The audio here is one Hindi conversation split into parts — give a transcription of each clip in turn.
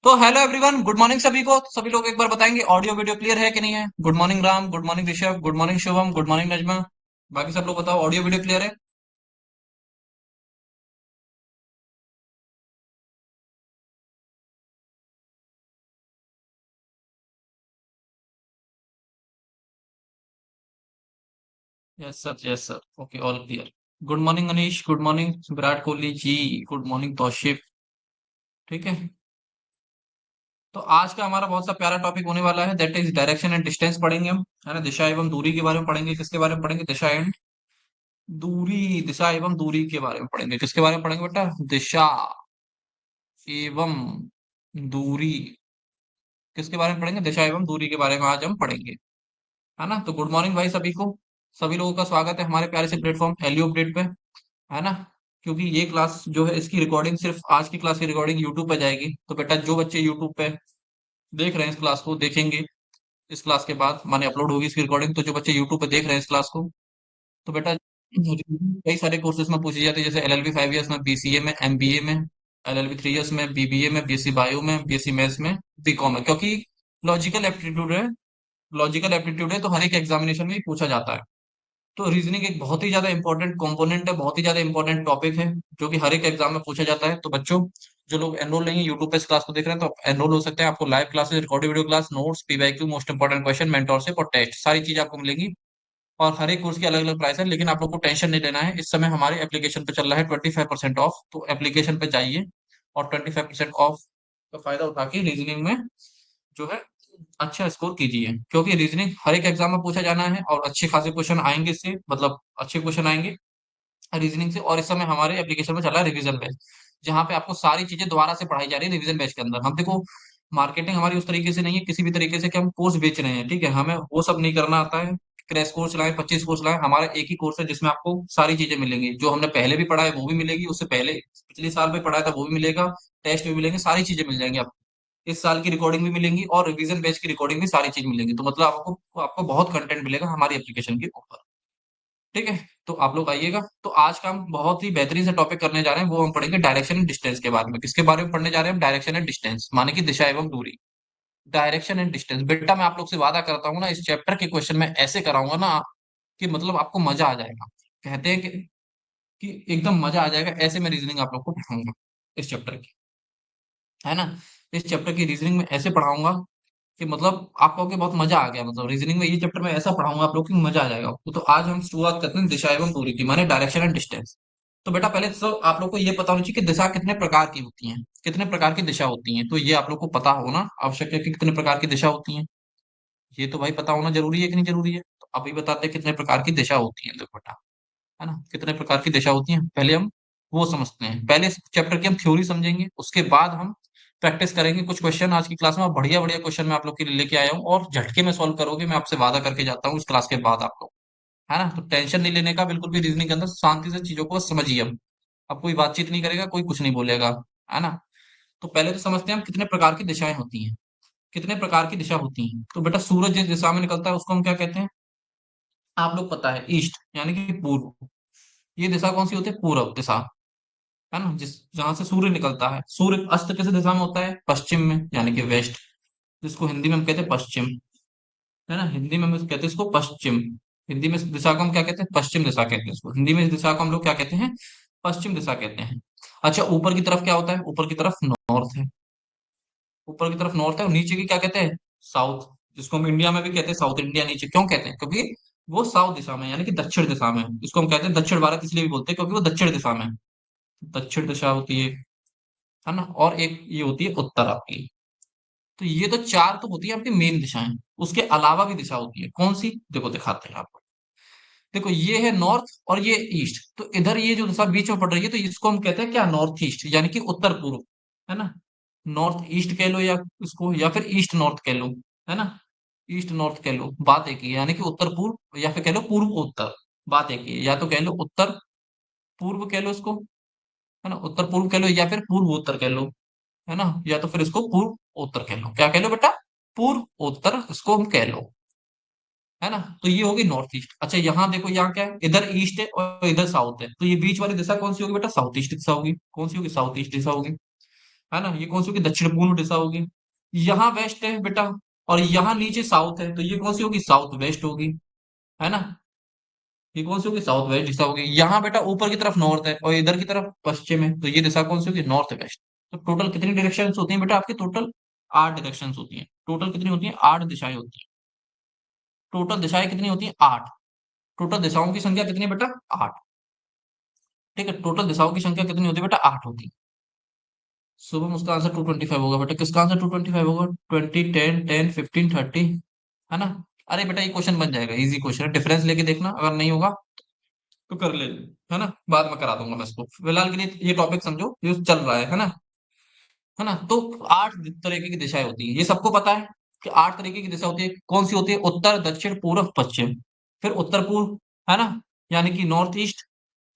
तो हेलो एवरीवन, गुड मॉर्निंग सभी को। तो सभी लोग एक बार बताएंगे ऑडियो वीडियो क्लियर है कि नहीं है। Good morning Ram, good morning Rishabh, good morning Shubham, good morning Najma. बाकी सब लोग बताओ ऑडियो वीडियो क्लियर है। Yes sir, yes sir, okay, all clear. Good morning Anish, good morning Virat Kohli ji, good morning Tausif. ठीक है। तो आज का हमारा बहुत सा प्यारा टॉपिक होने वाला है, that is direction and distance पढ़ेंगे हम, है ना। दिशा एवं दूरी के बारे में पढ़ेंगे। किसके बारे में पढ़ेंगे? दिशा एंड दूरी। दिशा एवं दूरी के बारे में पढ़ेंगे। किसके बारे में पढ़ेंगे बेटा? दिशा एवं दूरी। किसके बारे में पढ़ेंगे? दिशा एवं दूरी के बारे में आज हम पढ़ेंगे, है ना। तो गुड मॉर्निंग भाई सभी को। सभी लोगों का स्वागत है हमारे प्यारे से प्लेटफॉर्म एलियो अपडेट पे, है ना। क्योंकि ये क्लास जो है, इसकी रिकॉर्डिंग, सिर्फ आज की क्लास की रिकॉर्डिंग यूट्यूब पे जाएगी। तो बेटा जो बच्चे यूट्यूब पे देख रहे हैं इस क्लास को, देखेंगे इस क्लास के बाद, माने अपलोड होगी इसकी रिकॉर्डिंग, तो जो बच्चे यूट्यूब पे देख रहे हैं इस क्लास को, तो बेटा कई सारे कोर्सेज में पूछी जाती है, जैसे एलएलबी 5 इयर्स में, बीसीए में, एमबीए में, एलएलबी 3 इयर्स में, बीबीए में, बीएससी बायो में, बीएससी मैथ्स में, बीकॉम में। क्योंकि लॉजिकल एप्टीट्यूड है, लॉजिकल एप्टीट्यूड है, तो हर एक एग्जामिनेशन में ही पूछा जाता है। तो रीजनिंग एक बहुत ही ज्यादा इंपॉर्टेंट कंपोनेंट है, बहुत ही ज्यादा इंपॉर्टेंट टॉपिक है, जो कि हर एक एग्जाम में पूछा जाता है। तो बच्चों, जो लोग एनरोल नहीं है यूट्यूब पे इस क्लास को देख रहे हैं, तो एनरोल हो सकते हैं। आपको live classes, recorded video class, notes, PYQ, most important question, mentorship और टेस्ट, सारी चीजें आपको मिलेंगी। और हर एक कोर्स की अलग अलग प्राइस है, लेकिन आप लोग को टेंशन नहीं लेना है। इस समय हमारे एप्लीकेशन पे चल रहा है 25% ऑफ, तो एप्लीकेशन पे जाइए और 25% ऑफ का फायदा उठा के रीजनिंग में जो है अच्छा स्कोर कीजिए। क्योंकि रीजनिंग हर एक एग्जाम में पूछा जाना है और अच्छे खासे क्वेश्चन आएंगे इससे, मतलब अच्छे क्वेश्चन आएंगे रीजनिंग से। और इस समय हमारे एप्लीकेशन में चला है रिवीजन बैच, जहाँ पे आपको सारी चीजें दोबारा से पढ़ाई जा रही है रिवीजन बैच के अंदर। हम देखो, मार्केटिंग हमारी उस तरीके से नहीं है किसी भी तरीके से कि हम कोर्स बेच रहे हैं, ठीक है। हमें वो सब नहीं करना आता है। क्रैश कोर्स लाए, 25 कोर्स लाए, हमारा एक ही कोर्स है जिसमें आपको सारी चीजें मिलेंगी। जो हमने पहले भी पढ़ा है वो भी मिलेगी, उससे पहले पिछले साल में पढ़ाया था वो भी मिलेगा, टेस्ट भी मिलेंगे, सारी चीजें मिल जाएंगी आपको। इस साल की रिकॉर्डिंग भी मिलेंगी और रिवीजन बैच की रिकॉर्डिंग भी, सारी चीज मिलेंगी। तो मतलब आपको आपको बहुत कंटेंट मिलेगा हमारी एप्लीकेशन के ऊपर। ठीक है। तो आप लोग आइएगा। तो आज का हम बहुत ही बेहतरीन से टॉपिक करने जा रहे हैं, वो हम पढ़ेंगे डायरेक्शन एंड डिस्टेंस के बारे में। किसके बारे में पढ़ने जा रहे हैं हम? डायरेक्शन एंड डिस्टेंस, माने कि दिशा एवं दूरी। डायरेक्शन एंड डिस्टेंस बेटा, मैं आप लोग से वादा करता हूँ ना, इस चैप्टर के क्वेश्चन में ऐसे कराऊंगा ना कि मतलब आपको मजा आ जाएगा। कहते हैं कि एकदम मजा आ जाएगा, ऐसे मैं रीजनिंग आप लोग को पढ़ाऊंगा इस चैप्टर की, है ना। इस चैप्टर की रीजनिंग में ऐसे पढ़ाऊंगा कि मतलब आप कहोगे बहुत मजा आ गया, मतलब रीजनिंग में ये चैप्टर में ऐसा पढ़ाऊंगा आप लोग की मजा आ जाएगा आपको। तो आज हम शुरुआत करते हैं दिशा एवं दूरी की, माने डायरेक्शन एंड डिस्टेंस। तो बेटा पहले तो आप लोग को ये पता होना चाहिए कि दिशा कितने प्रकार की होती हैं, कितने प्रकार की दिशा होती हैं। तो ये आप लोग को पता होना आवश्यक है कि कितने प्रकार की दिशा होती हैं। ये तो भाई पता होना जरूरी है कि नहीं जरूरी है? तो अभी बताते हैं कितने प्रकार की दिशा होती है। देखो बेटा, है ना, कितने प्रकार की दिशा होती हैं, पहले हम वो समझते हैं। पहले इस चैप्टर की हम थ्योरी समझेंगे, उसके बाद हम प्रैक्टिस करेंगे कुछ क्वेश्चन। आज की क्लास में बढ़िया बढ़िया क्वेश्चन मैं आप लोग के लिए लेके आया हूँ और झटके में सॉल्व करोगे, मैं आपसे वादा करके जाता हूँ इस क्लास के बाद आप लोग, है ना। तो टेंशन नहीं लेने का बिल्कुल भी, रीजनिंग के अंदर शांति से चीजों को बस समझिए। अब कोई बातचीत नहीं करेगा, कोई कुछ नहीं बोलेगा, है ना। तो पहले तो समझते हैं हम कितने प्रकार की दिशाएं होती हैं। कितने प्रकार की दिशा होती हैं? तो बेटा सूरज जिस दिशा में निकलता है उसको हम क्या कहते हैं? आप लोग पता है, ईस्ट, यानी कि पूर्व। ये दिशा कौन सी होती है? पूर्व दिशा, है ना। जिस जहां से सूर्य निकलता है, सूर्य अस्त किस दिशा में होता है? पश्चिम में, यानी कि वेस्ट, जिसको हिंदी में हम कहते हैं पश्चिम, है ना। हिंदी में हम कहते हैं इसको पश्चिम। हिंदी में इस दिशा को हम क्या कहते हैं? पश्चिम दिशा कहते हैं इसको। हिंदी में इस दिशा को हम लोग क्या कहते हैं? पश्चिम दिशा कहते हैं। अच्छा, ऊपर की तरफ क्या होता है? ऊपर की तरफ नॉर्थ है। ऊपर की तरफ नॉर्थ है, और नीचे की क्या कहते हैं? साउथ, जिसको हम इंडिया में भी कहते हैं साउथ इंडिया। नीचे क्यों कहते हैं? क्योंकि वो साउथ दिशा में, यानी कि दक्षिण दिशा में है। इसको हम कहते हैं दक्षिण भारत, इसलिए भी बोलते हैं क्योंकि वो दक्षिण दिशा में है। दक्षिण दिशा होती है ना। और एक ये होती है उत्तर आपकी। तो ये तो चार तो होती है आपकी मेन दिशाएं। उसके अलावा भी दिशा होती है, कौन सी? देखो दिखाते हैं आपको। देखो ये है नॉर्थ और ये ईस्ट, तो इधर ये जो दिशा बीच में पड़ रही है, तो इसको हम कहते हैं क्या? नॉर्थ ईस्ट, यानी कि उत्तर पूर्व, है ना। नॉर्थ ईस्ट कह लो या इसको, या फिर ईस्ट नॉर्थ कह लो, है ना। ईस्ट नॉर्थ कह लो, बात एक ही है, यानी कि उत्तर पूर्व, या फिर कह लो पूर्व उत्तर, बात एक ही है। या तो कह लो उत्तर पूर्व कह लो इसको, है ना, उत्तर पूर्व कह लो, या फिर पूर्व उत्तर कह लो, है ना। या तो फिर इसको पूर्व उत्तर कह लो। क्या कह लो बेटा? पूर्व उत्तर इसको हम कह लो, है ना। तो ये होगी नॉर्थ ईस्ट। अच्छा यहाँ देखो, यहाँ क्या है? इधर ईस्ट है और इधर साउथ है, तो ये बीच वाली दिशा कौन सी होगी बेटा? साउथ ईस्ट दिशा होगी। कौन सी होगी? साउथ ईस्ट दिशा होगी। है ना, ये कौन सी होगी, दक्षिण पूर्व दिशा होगी। यहाँ वेस्ट है बेटा, और यहाँ नीचे साउथ है, तो ये कौन सी होगी, साउथ वेस्ट होगी। है ना, ये कौन सी होगी, साउथ वेस्ट दिशा होगी। यहाँ बेटा ऊपर की तरफ नॉर्थ है और इधर की तरफ पश्चिम है, तो ये दिशा कौन सी होगी, नॉर्थ वेस्ट। तो टोटल कितनी डायरेक्शन होती हैं बेटा आपकी, टोटल 8 डायरेक्शन होती हैं। टोटल कितनी होती हैं, 8 दिशाएं होती हैं। टोटल दिशाएं कितनी होती हैं, 8। टोटल दिशाओं की संख्या कितनी है बेटा, 8। ठीक है, टोटल दिशाओं की संख्या कितनी होती है बेटा, 8 होती है। शुभम, उसका आंसर 225 होगा बेटा। किसका आंसर 225 होगा, 20, 10, 10, 15, 30। है ना। अरे बेटा ये क्वेश्चन बन जाएगा, इजी क्वेश्चन है, डिफरेंस लेके देखना, अगर नहीं होगा तो कर ले। है ना, बाद में करा दूंगा मैं इसको, फिलहाल के लिए ये टॉपिक समझो, ये चल रहा है ना। है ना, तो 8 तरीके की दिशाएं होती हैं, ये सबको पता है कि 8 तरीके की दिशा होती है। कौन सी होती है, उत्तर, दक्षिण, पूर्व, पश्चिम। फिर उत्तर पूर्व, है ना, यानी कि north east,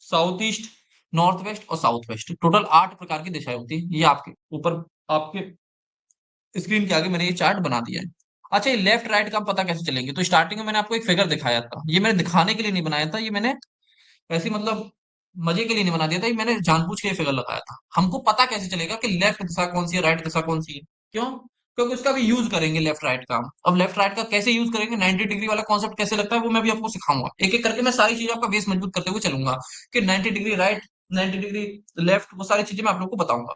south east, north west और साउथ वेस्ट। टोटल 8 प्रकार की दिशाएं होती है। ये आपके ऊपर, आपके स्क्रीन के आगे मैंने ये चार्ट बना दिया है। अच्छा, ये लेफ्ट राइट का हम पता कैसे चलेंगे, तो स्टार्टिंग में मैंने आपको एक फिगर दिखाया था, ये मैंने दिखाने के लिए नहीं बनाया था, ये मैंने ऐसे ही मतलब मजे के लिए नहीं बना दिया था, ये मैंने जानबूझ के ये फिगर लगाया था। हमको पता कैसे चलेगा कि लेफ्ट दिशा कौन सी है, राइट दिशा कौन सी है। क्यों, क्योंकि उसका भी यूज करेंगे लेफ्ट राइट का। अब लेफ्ट राइट का कैसे यूज करेंगे, 90 डिग्री वाला कॉन्सेप्ट कैसे लगता है, वो मैं भी आपको सिखाऊंगा। एक एक करके मैं सारी चीजें आपका बेस मजबूत करते हुए चलूंगा, कि 90 डिग्री राइट, 90 डिग्री लेफ्ट, वो सारी चीजें मैं आप लोग को बताऊंगा।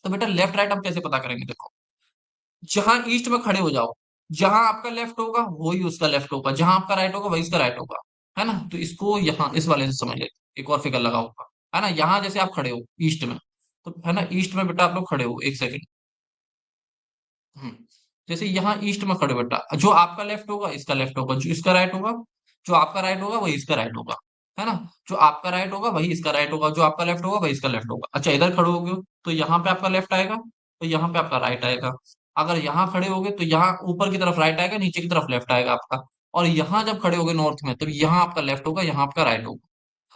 तो बेटा लेफ्ट राइट हम कैसे पता करेंगे, देखो, जहां ईस्ट में खड़े हो जाओ, जहां आपका लेफ्ट होगा वही उसका लेफ्ट होगा, जहां आपका राइट होगा वही इसका राइट होगा। है ना, तो इसको यहाँ इस वाले से समझ लेते, एक और फिगर लगा होगा। है ना, यहाँ जैसे आप खड़े हो ईस्ट में, तो है ना, ईस्ट में बेटा आप लोग खड़े हो, एक सेकंड। हम्म, जैसे यहाँ ईस्ट में खड़े हो बेटा, जो आपका लेफ्ट होगा इसका लेफ्ट होगा, जो इसका राइट होगा, जो आपका राइट होगा वही इसका राइट होगा। है ना, जो आपका राइट होगा वही इसका राइट होगा, जो आपका लेफ्ट होगा वही इसका लेफ्ट होगा। अच्छा, इधर खड़े हो गए तो यहाँ पे आपका लेफ्ट आएगा, तो यहाँ पे आपका राइट आएगा। अगर यहाँ खड़े हो गए तो यहाँ ऊपर की तरफ राइट आएगा, नीचे की तरफ लेफ्ट आएगा आपका। और यहाँ जब खड़े हो गए नॉर्थ में, तो यहाँ आपका लेफ्ट होगा, यहाँ आपका राइट होगा।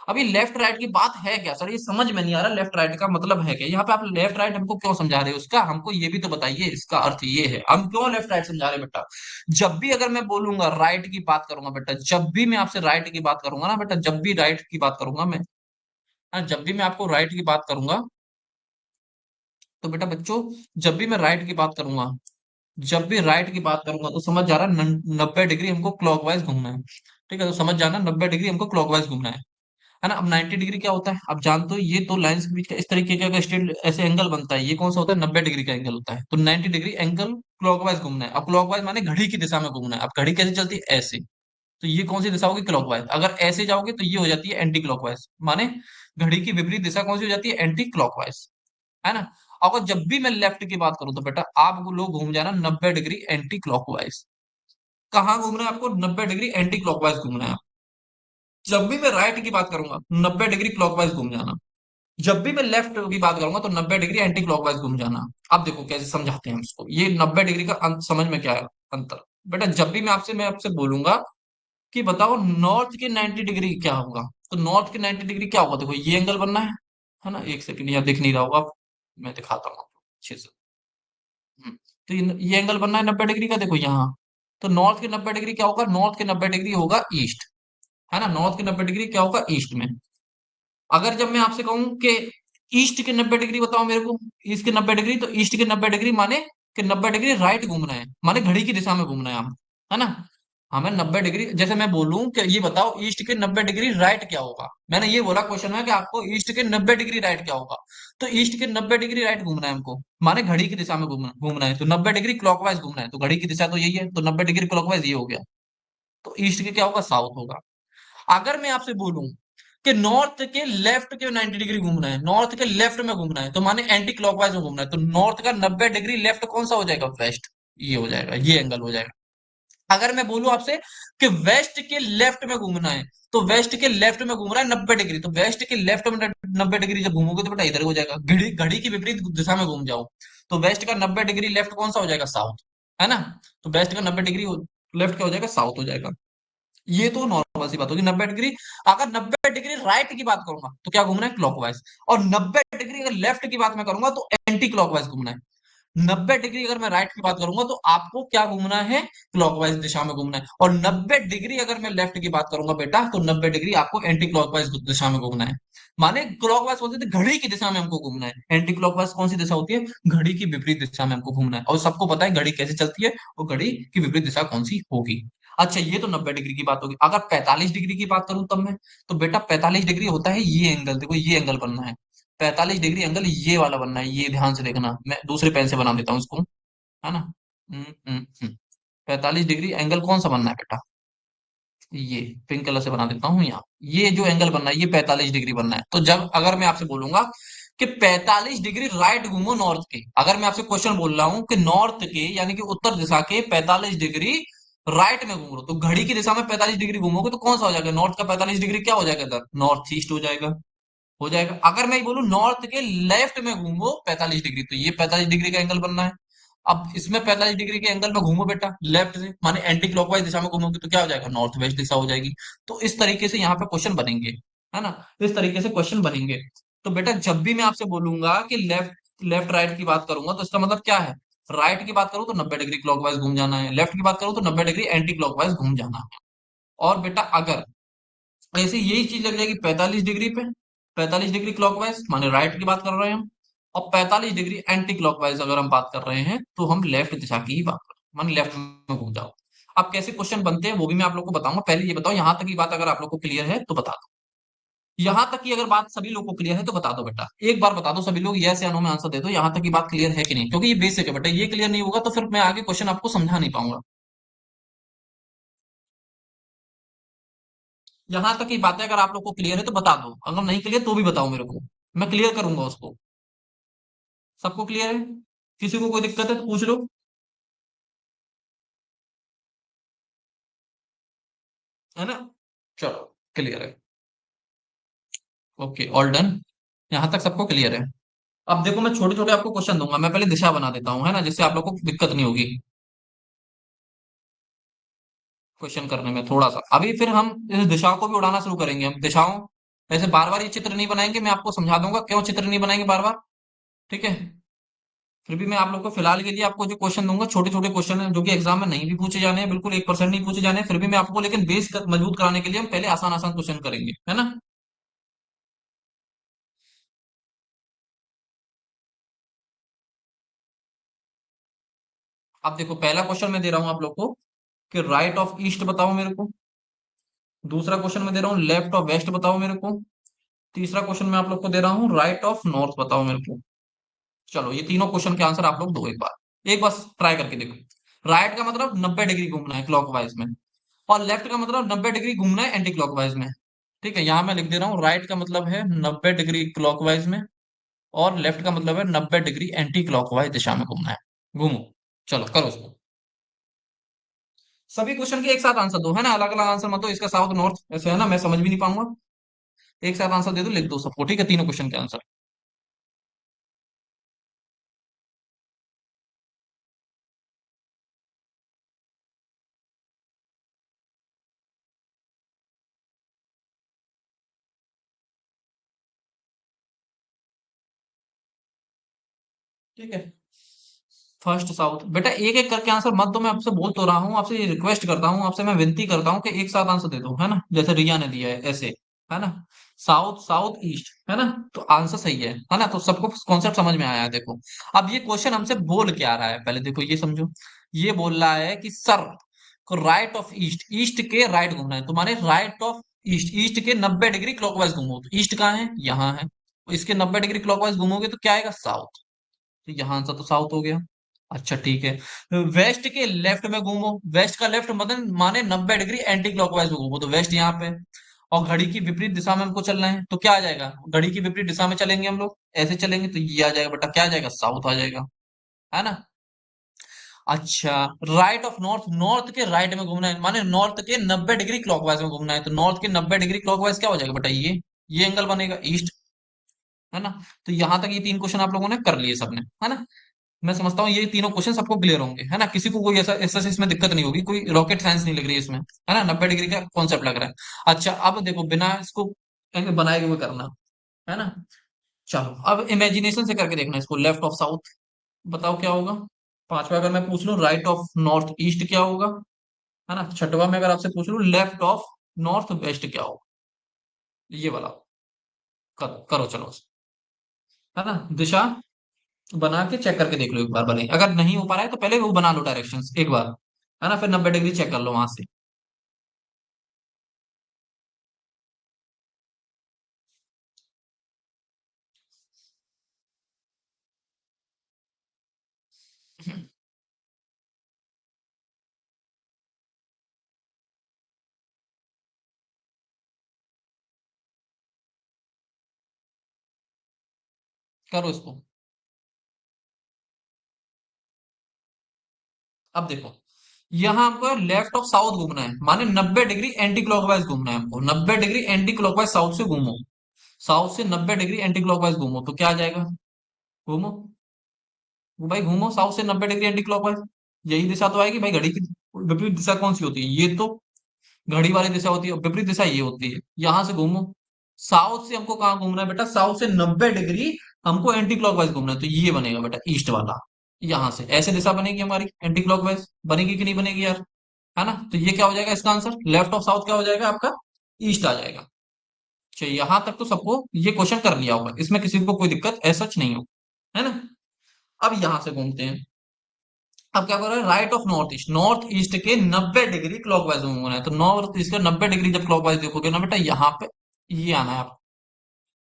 अभी लेफ्ट राइट की बात है क्या सर, ये समझ में नहीं आ रहा, लेफ्ट राइट का मतलब है क्या यहाँ पे, आप लेफ्ट राइट हमको क्यों समझा रहे हो, उसका हमको ये भी तो बताइए, इसका अर्थ ये है, हम क्यों लेफ्ट राइट समझा रहे हैं बेटा। जब भी अगर मैं बोलूंगा राइट की बात करूंगा बेटा, जब भी मैं आपसे राइट की बात करूंगा ना बेटा, जब भी राइट की बात करूंगा मैं, हाँ, जब भी मैं आपको राइट की बात करूंगा, तो बेटा बच्चों, जब भी मैं राइट की बात करूंगा, जब भी राइट की बात करूंगा तो समझ जा रहा है, 90 डिग्री हमको क्लॉकवाइज घूमना है। ठीक है, तो समझ जाना 90 डिग्री हमको क्लॉकवाइज घूमना है ना। अब 90 डिग्री क्या होता है, आप जानते हो, ये दो लाइंस के बीच का इस तरीके का स्ट्रेट ऐसे एंगल बनता है, ये कौन सा होता है, 90 डिग्री का एंगल होता है। तो 90 डिग्री एंगल क्लॉकवाइज घूमना है। अब क्लॉकवाइज माने घड़ी की दिशा में घूमना है। अब घड़ी कैसे चलती है, ऐसे। तो ये कौन सी दिशा होगी, क्लॉकवाइज। अगर ऐसे जाओगे तो ये हो जाती है एंटी क्लॉकवाइज, माने घड़ी की विपरीत दिशा कौन सी हो जाती है, एंटी क्लॉकवाइज। है ना। अगर जब भी मैं लेफ्ट की बात करूं तो बेटा आप लोग घूम जाना 90 डिग्री एंटी क्लॉकवाइज। कहाँ घूमना है आपको, 90 डिग्री एंटी क्लॉकवाइज घूमना है। जब भी मैं राइट की बात करूंगा 90 डिग्री क्लॉकवाइज घूम जाना। जब भी मैं लेफ्ट की बात करूंगा तो 90 डिग्री एंटी क्लॉकवाइज घूम जाना। अब देखो कैसे समझाते हैं हम इसको, ये 90 डिग्री का समझ में क्या है अंतर। बेटा जब भी मैं आपसे बोलूंगा कि बताओ नॉर्थ के 90 डिग्री क्या होगा, तो नॉर्थ के 90 डिग्री क्या होगा, देखो ये एंगल बनना है ना, एक सेकंड, यहाँ दिख नहीं रहा होगा, मैं दिखाता हूँ आपको अच्छे से। तो ये एंगल बनना है 90 डिग्री का, देखो यहाँ। तो नॉर्थ के 90 डिग्री क्या होगा, नॉर्थ के 90 डिग्री होगा ईस्ट। है ना, नॉर्थ के 90 डिग्री क्या होगा, ईस्ट में। अगर जब मैं आपसे कहूं कि ईस्ट के 90 डिग्री बताओ मेरे को, ईस्ट के 90 डिग्री, तो ईस्ट के 90 डिग्री माने कि 90 डिग्री राइट घूमना है, माने घड़ी की दिशा में घूमना है हम। है ना, हमें 90 डिग्री, जैसे मैं बोलूं कि ये बताओ ईस्ट के 90 डिग्री राइट क्या होगा, मैंने ये बोला क्वेश्चन में कि आपको ईस्ट के 90 डिग्री राइट क्या होगा। तो ईस्ट के 90 डिग्री राइट घूमना है हमको, माने घड़ी की दिशा में घूमना घूमना है। तो 90 डिग्री क्लॉकवाइज घूमना है, तो घड़ी की दिशा तो यही है, तो 90 डिग्री क्लॉकवाइज ये हो गया। तो ईस्ट के क्या होगा, साउथ होगा। अगर मैं आपसे बोलूं कि नॉर्थ के लेफ्ट के 90 डिग्री घूमना है, नॉर्थ के लेफ्ट में घूमना है, तो माने एंटी क्लॉकवाइज में घूमना है, तो नॉर्थ का 90 डिग्री लेफ्ट कौन सा हो जाएगा, वेस्ट। ये हो जाएगा, ये एंगल हो जाएगा। अगर मैं बोलूं आपसे कि वेस्ट के लेफ्ट में घूमना है, तो वेस्ट के लेफ्ट में घूम रहा है 90 डिग्री, तो वेस्ट के लेफ्ट में 90 डिग्री जब घूमोगे तो बेटा इधर हो जाएगा, घड़ी घड़ी की विपरीत दिशा में घूम जाओ, तो वेस्ट का 90 डिग्री लेफ्ट कौन सा हो जाएगा, साउथ। है ना, तो वेस्ट का 90 डिग्री लेफ्ट क्या हो जाएगा, साउथ हो जाएगा। ये तो नॉर्मल सी बात होगी 90 डिग्री। अगर 90 डिग्री राइट की बात करूंगा तो क्या घूमना है, क्लॉकवाइज। और 90 डिग्री अगर लेफ्ट की बात मैं करूंगा तो एंटी क्लॉकवाइज घूमना है। 90 डिग्री अगर मैं राइट की बात करूंगा तो आपको क्या घूमना है, क्लॉकवाइज दिशा में घूमना है। और 90 डिग्री अगर मैं लेफ्ट की बात करूंगा बेटा, तो 90 डिग्री आपको एंटी क्लॉकवाइज दिशा में घूमना है। माने क्लॉकवाइज बोलते थे घड़ी की दिशा में हमको घूमना है, एंटी क्लॉकवाइज कौन सी दिशा होती है, घड़ी की विपरीत दिशा में हमको घूमना है, और सबको पता है घड़ी कैसे चलती है, और घड़ी की विपरीत दिशा कौन सी होगी। अच्छा ये तो 90 डिग्री की बात होगी। अगर 45 डिग्री की बात करूं तब मैं, तो बेटा 45 डिग्री होता है ये एंगल, देखो ये एंगल बनना है, 45 डिग्री एंगल ये वाला बनना है, ये ध्यान से देखना, मैं दूसरे पेन से बना देता हूँ इसको, है ना। 45 डिग्री एंगल कौन सा बनना है बेटा, ये पिंक कलर से बना देता हूँ यहाँ, ये जो एंगल बनना है ये 45 डिग्री बनना है। तो जब अगर मैं आपसे बोलूंगा कि 45 डिग्री राइट घूमो नॉर्थ के, अगर मैं आपसे क्वेश्चन बोल रहा हूँ कि नॉर्थ के यानी कि उत्तर दिशा के 45 डिग्री राइट में घूम रहे हो, तो घड़ी की दिशा में 45 डिग्री घूमोगे तो कौन सा हो जाएगा, नॉर्थ का 45 डिग्री क्या हो जाएगा इधर, नॉर्थ ईस्ट हो जाएगा। अगर मैं बोलूं नॉर्थ के लेफ्ट में घूमो 45 डिग्री, तो ये 45 डिग्री का एंगल बनना है। अब इसमें 45 डिग्री के एंगल में घूमो बेटा लेफ्ट से, माने एंटी क्लॉकवाइज दिशा में घूमोगे तो क्या हो जाएगा, नॉर्थ वेस्ट दिशा हो जाएगी। तो इस तरीके से यहाँ पे क्वेश्चन बनेंगे, है ना, इस तरीके से क्वेश्चन बनेंगे। तो बेटा जब भी मैं आपसे बोलूंगा कि लेफ्ट लेफ्ट राइट की बात करूंगा तो इसका मतलब क्या है, राइट की बात करूं तो 90 डिग्री क्लॉकवाइज घूम जाना है, लेफ्ट की बात करूं तो 90 डिग्री एंटी क्लॉकवाइज घूम जाना है। और बेटा अगर ऐसे यही चीज लग जाएगी 45 डिग्री पे, 45 डिग्री क्लॉकवाइज माने राइट की बात कर रहे हैं हम, और 45 डिग्री एंटी क्लॉकवाइज अगर हम बात कर रहे हैं तो हम लेफ्ट दिशा की ही बात कर रहे हैं, माने लेफ्ट में घूम जाओ। अब कैसे क्वेश्चन बनते हैं वो भी मैं आप लोग को बताऊंगा, पहले ये बताओ यहाँ तक की बात अगर आप लोग को क्लियर है तो बता दो, यहाँ तक की अगर बात सभी लोग को क्लियर है तो बता दो बेटा, एक बार बता दो सभी लोग, यस या नो में आंसर दे दो, यहाँ तक की बात क्लियर है कि नहीं, क्योंकि ये बेसिक है बेटा, ये क्लियर नहीं होगा तो फिर मैं आगे क्वेश्चन आपको समझा नहीं पाऊंगा। यहाँ तक की बातें अगर आप लोग को क्लियर है तो बता दो, अगर नहीं क्लियर तो भी बताओ मेरे को, मैं क्लियर करूंगा उसको। सबको क्लियर है, किसी को कोई दिक्कत है तो पूछ लो, है ना। चलो क्लियर है, ओके ऑल डन, यहाँ तक सबको क्लियर है। अब देखो मैं छोटे छोटे आपको क्वेश्चन दूंगा, मैं पहले दिशा बना देता हूँ, है ना, जिससे आप लोग को दिक्कत नहीं होगी क्वेश्चन करने में थोड़ा सा। अभी फिर हम इस दिशाओं को भी उड़ाना शुरू करेंगे, हम दिशाओं ऐसे बार बार ये चित्र नहीं बनाएंगे, मैं आपको समझा दूंगा क्यों चित्र नहीं बनाएंगे बार बार, ठीक है। फिर भी मैं आप लोग को फिलहाल के लिए आपको जो क्वेश्चन दूंगा छोटे छोटे क्वेश्चन है, जो कि एग्जाम में नहीं भी पूछे जाने हैं, बिल्कुल 1% नहीं पूछे जाने हैं, फिर भी मैं आपको लेकिन बेस मजबूत कराने के लिए हम पहले आसान आसान क्वेश्चन करेंगे, है ना। अब देखो पहला क्वेश्चन मैं दे रहा हूं आप लोग को कि राइट ऑफ ईस्ट बताओ मेरे को, दूसरा क्वेश्चन मैं दे रहा हूँ लेफ्ट ऑफ वेस्ट बताओ मेरे को, तीसरा क्वेश्चन मैं आप लोग को दे रहा हूँ राइट ऑफ नॉर्थ बताओ मेरे को। चलो ये तीनों क्वेश्चन के आंसर आप लोग दो एक बार ट्राई करके देखो। राइट का मतलब 90 डिग्री घूमना है क्लॉकवाइज में, और लेफ्ट का मतलब 90 डिग्री घूमना है एंटी क्लॉकवाइज में। ठीक है, यहाँ मैं लिख दे रहा हूँ, राइट का मतलब है 90 डिग्री क्लॉकवाइज में, और लेफ्ट का मतलब है 90 डिग्री एंटी क्लॉकवाइज दिशा में घूमना है। घूमो, चलो करो उसको। सभी क्वेश्चन के एक साथ आंसर दो, है ना, अलग अलग आंसर मत दो, इसका साउथ नॉर्थ ऐसे है ना, मैं समझ भी नहीं पाऊंगा। एक साथ आंसर दे दो, लिख दो सबको, ठीक है, तीनों क्वेश्चन के आंसर। ठीक है, फर्स्ट साउथ बेटा एक एक करके आंसर मत दो, मैं आपसे बोल तो रहा हूँ, आपसे ये रिक्वेस्ट करता हूँ, आपसे मैं विनती करता हूँ कि एक साथ आंसर दे दो, है ना, जैसे रिया ने दिया है ऐसे, है ना। साउथ साउथ ईस्ट, है ना, तो आंसर सही है ना, तो सबको कॉन्सेप्ट समझ में आया है। देखो अब ये क्वेश्चन हमसे बोल क्या रहा है, पहले देखो ये समझो, ये बोल रहा है कि सर को राइट ऑफ ईस्ट, ईस्ट के राइट घूमना है, तो माने राइट ऑफ ईस्ट, ईस्ट के 90 डिग्री क्लॉकवाइज घूमो, तो ईस्ट कहाँ है, यहाँ है, तो इसके 90 डिग्री क्लॉकवाइज घूमोगे तो क्या आएगा, साउथ, तो यहाँ आंसर तो साउथ हो गया। अच्छा ठीक है, वेस्ट के लेफ्ट में घूमो, वेस्ट का लेफ्ट मतलब माने 90 डिग्री एंटी क्लॉकवाइज में घूमो, तो वेस्ट यहाँ पे, और घड़ी की विपरीत दिशा में हमको चलना है, तो क्या आ जाएगा, घड़ी की विपरीत दिशा में चलेंगे हम लोग, ऐसे चलेंगे तो ये आ जाएगा बेटा, क्या आ जाएगा, साउथ आ जाएगा, है ना। अच्छा, राइट ऑफ नॉर्थ, नॉर्थ के राइट में घूमना है, माने नॉर्थ के 90 डिग्री क्लॉकवाइज में घूमना है, तो नॉर्थ के 90 डिग्री क्लॉकवाइज क्या हो जाएगा बेटा, ये एंगल बनेगा ईस्ट, है ना। तो यहां तक ये तीन क्वेश्चन आप लोगों ने कर लिए सबने, है ना। मैं समझता हूँ ये तीनों क्वेश्चन सबको क्लियर होंगे, है ना, किसी को कोई ऐसा ऐसा इसमें दिक्कत नहीं होगी, कोई रॉकेट साइंस नहीं लग रही है इसमें, है ना, 90 डिग्री का कॉन्सेप्ट लग रहा है। अच्छा अब देखो बिना इसको बनाए हुए करना, है ना। चलो अब इमेजिनेशन से करके देखना इसको, लेफ्ट ऑफ साउथ बताओ क्या होगा, पांचवा अगर मैं पूछ लूं राइट ऑफ नॉर्थ ईस्ट क्या होगा, है ना, छठवा में अगर आपसे पूछ लूं लेफ्ट ऑफ नॉर्थ वेस्ट क्या होगा, ये वाला। करो चलो, है ना। दिशा बना के चेक करके देख लो एक बार, बने अगर नहीं हो पा रहा है तो पहले वो बना लो डायरेक्शंस एक बार, है ना, फिर 90 डिग्री चेक कर लो वहां से। करो इसको। अब देखो, यहाँ हमको लेफ्ट ऑफ साउथ घूमना है, माने 90 डिग्री एंटी क्लॉकवाइज घूमना है हमको, 90 डिग्री एंटी क्लॉकवाइज साउथ से घूमो, साउथ से 90 डिग्री एंटी क्लॉकवाइज घूमो तो क्या आ जाएगा, घूमो, वो भाई घूमो साउथ से 90 डिग्री एंटी क्लॉकवाइज, यही दिशा तो आएगी भाई, घड़ी की विपरीत दिशा कौन सी होती है, ये तो घड़ी वाली दिशा होती है, विपरीत दिशा ये होती है, यहां से घूमो, साउथ से हमको कहाँ घूमना है बेटा, साउथ से 90 डिग्री हमको एंटी क्लॉकवाइज घूमना है, तो ये बनेगा बेटा ईस्ट वाला, यहां से ऐसे दिशा बनेगी हमारी एंटी क्लॉकवाइज, बनेगी कि नहीं बनेगी यार, है ना। तो ये क्या हो जाएगा इसका आंसर, लेफ्ट ऑफ साउथ क्या हो जाएगा आपका, ईस्ट आ जाएगा। चलिए यहां तक तो सबको ये क्वेश्चन कर लिया होगा, इसमें किसी को कोई दिक्कत ऐसा नहीं हो, है ना। अब यहां से घूमते हैं, अब क्या कर रहे हैं, right of north east, north east के 90 डिग्री क्लॉकवाइज में घूमना है, तो नॉर्थ ईस्ट का 90 डिग्री जब क्लॉकवाइज देखोगे ना बेटा, यहाँ पे ये आना है आप,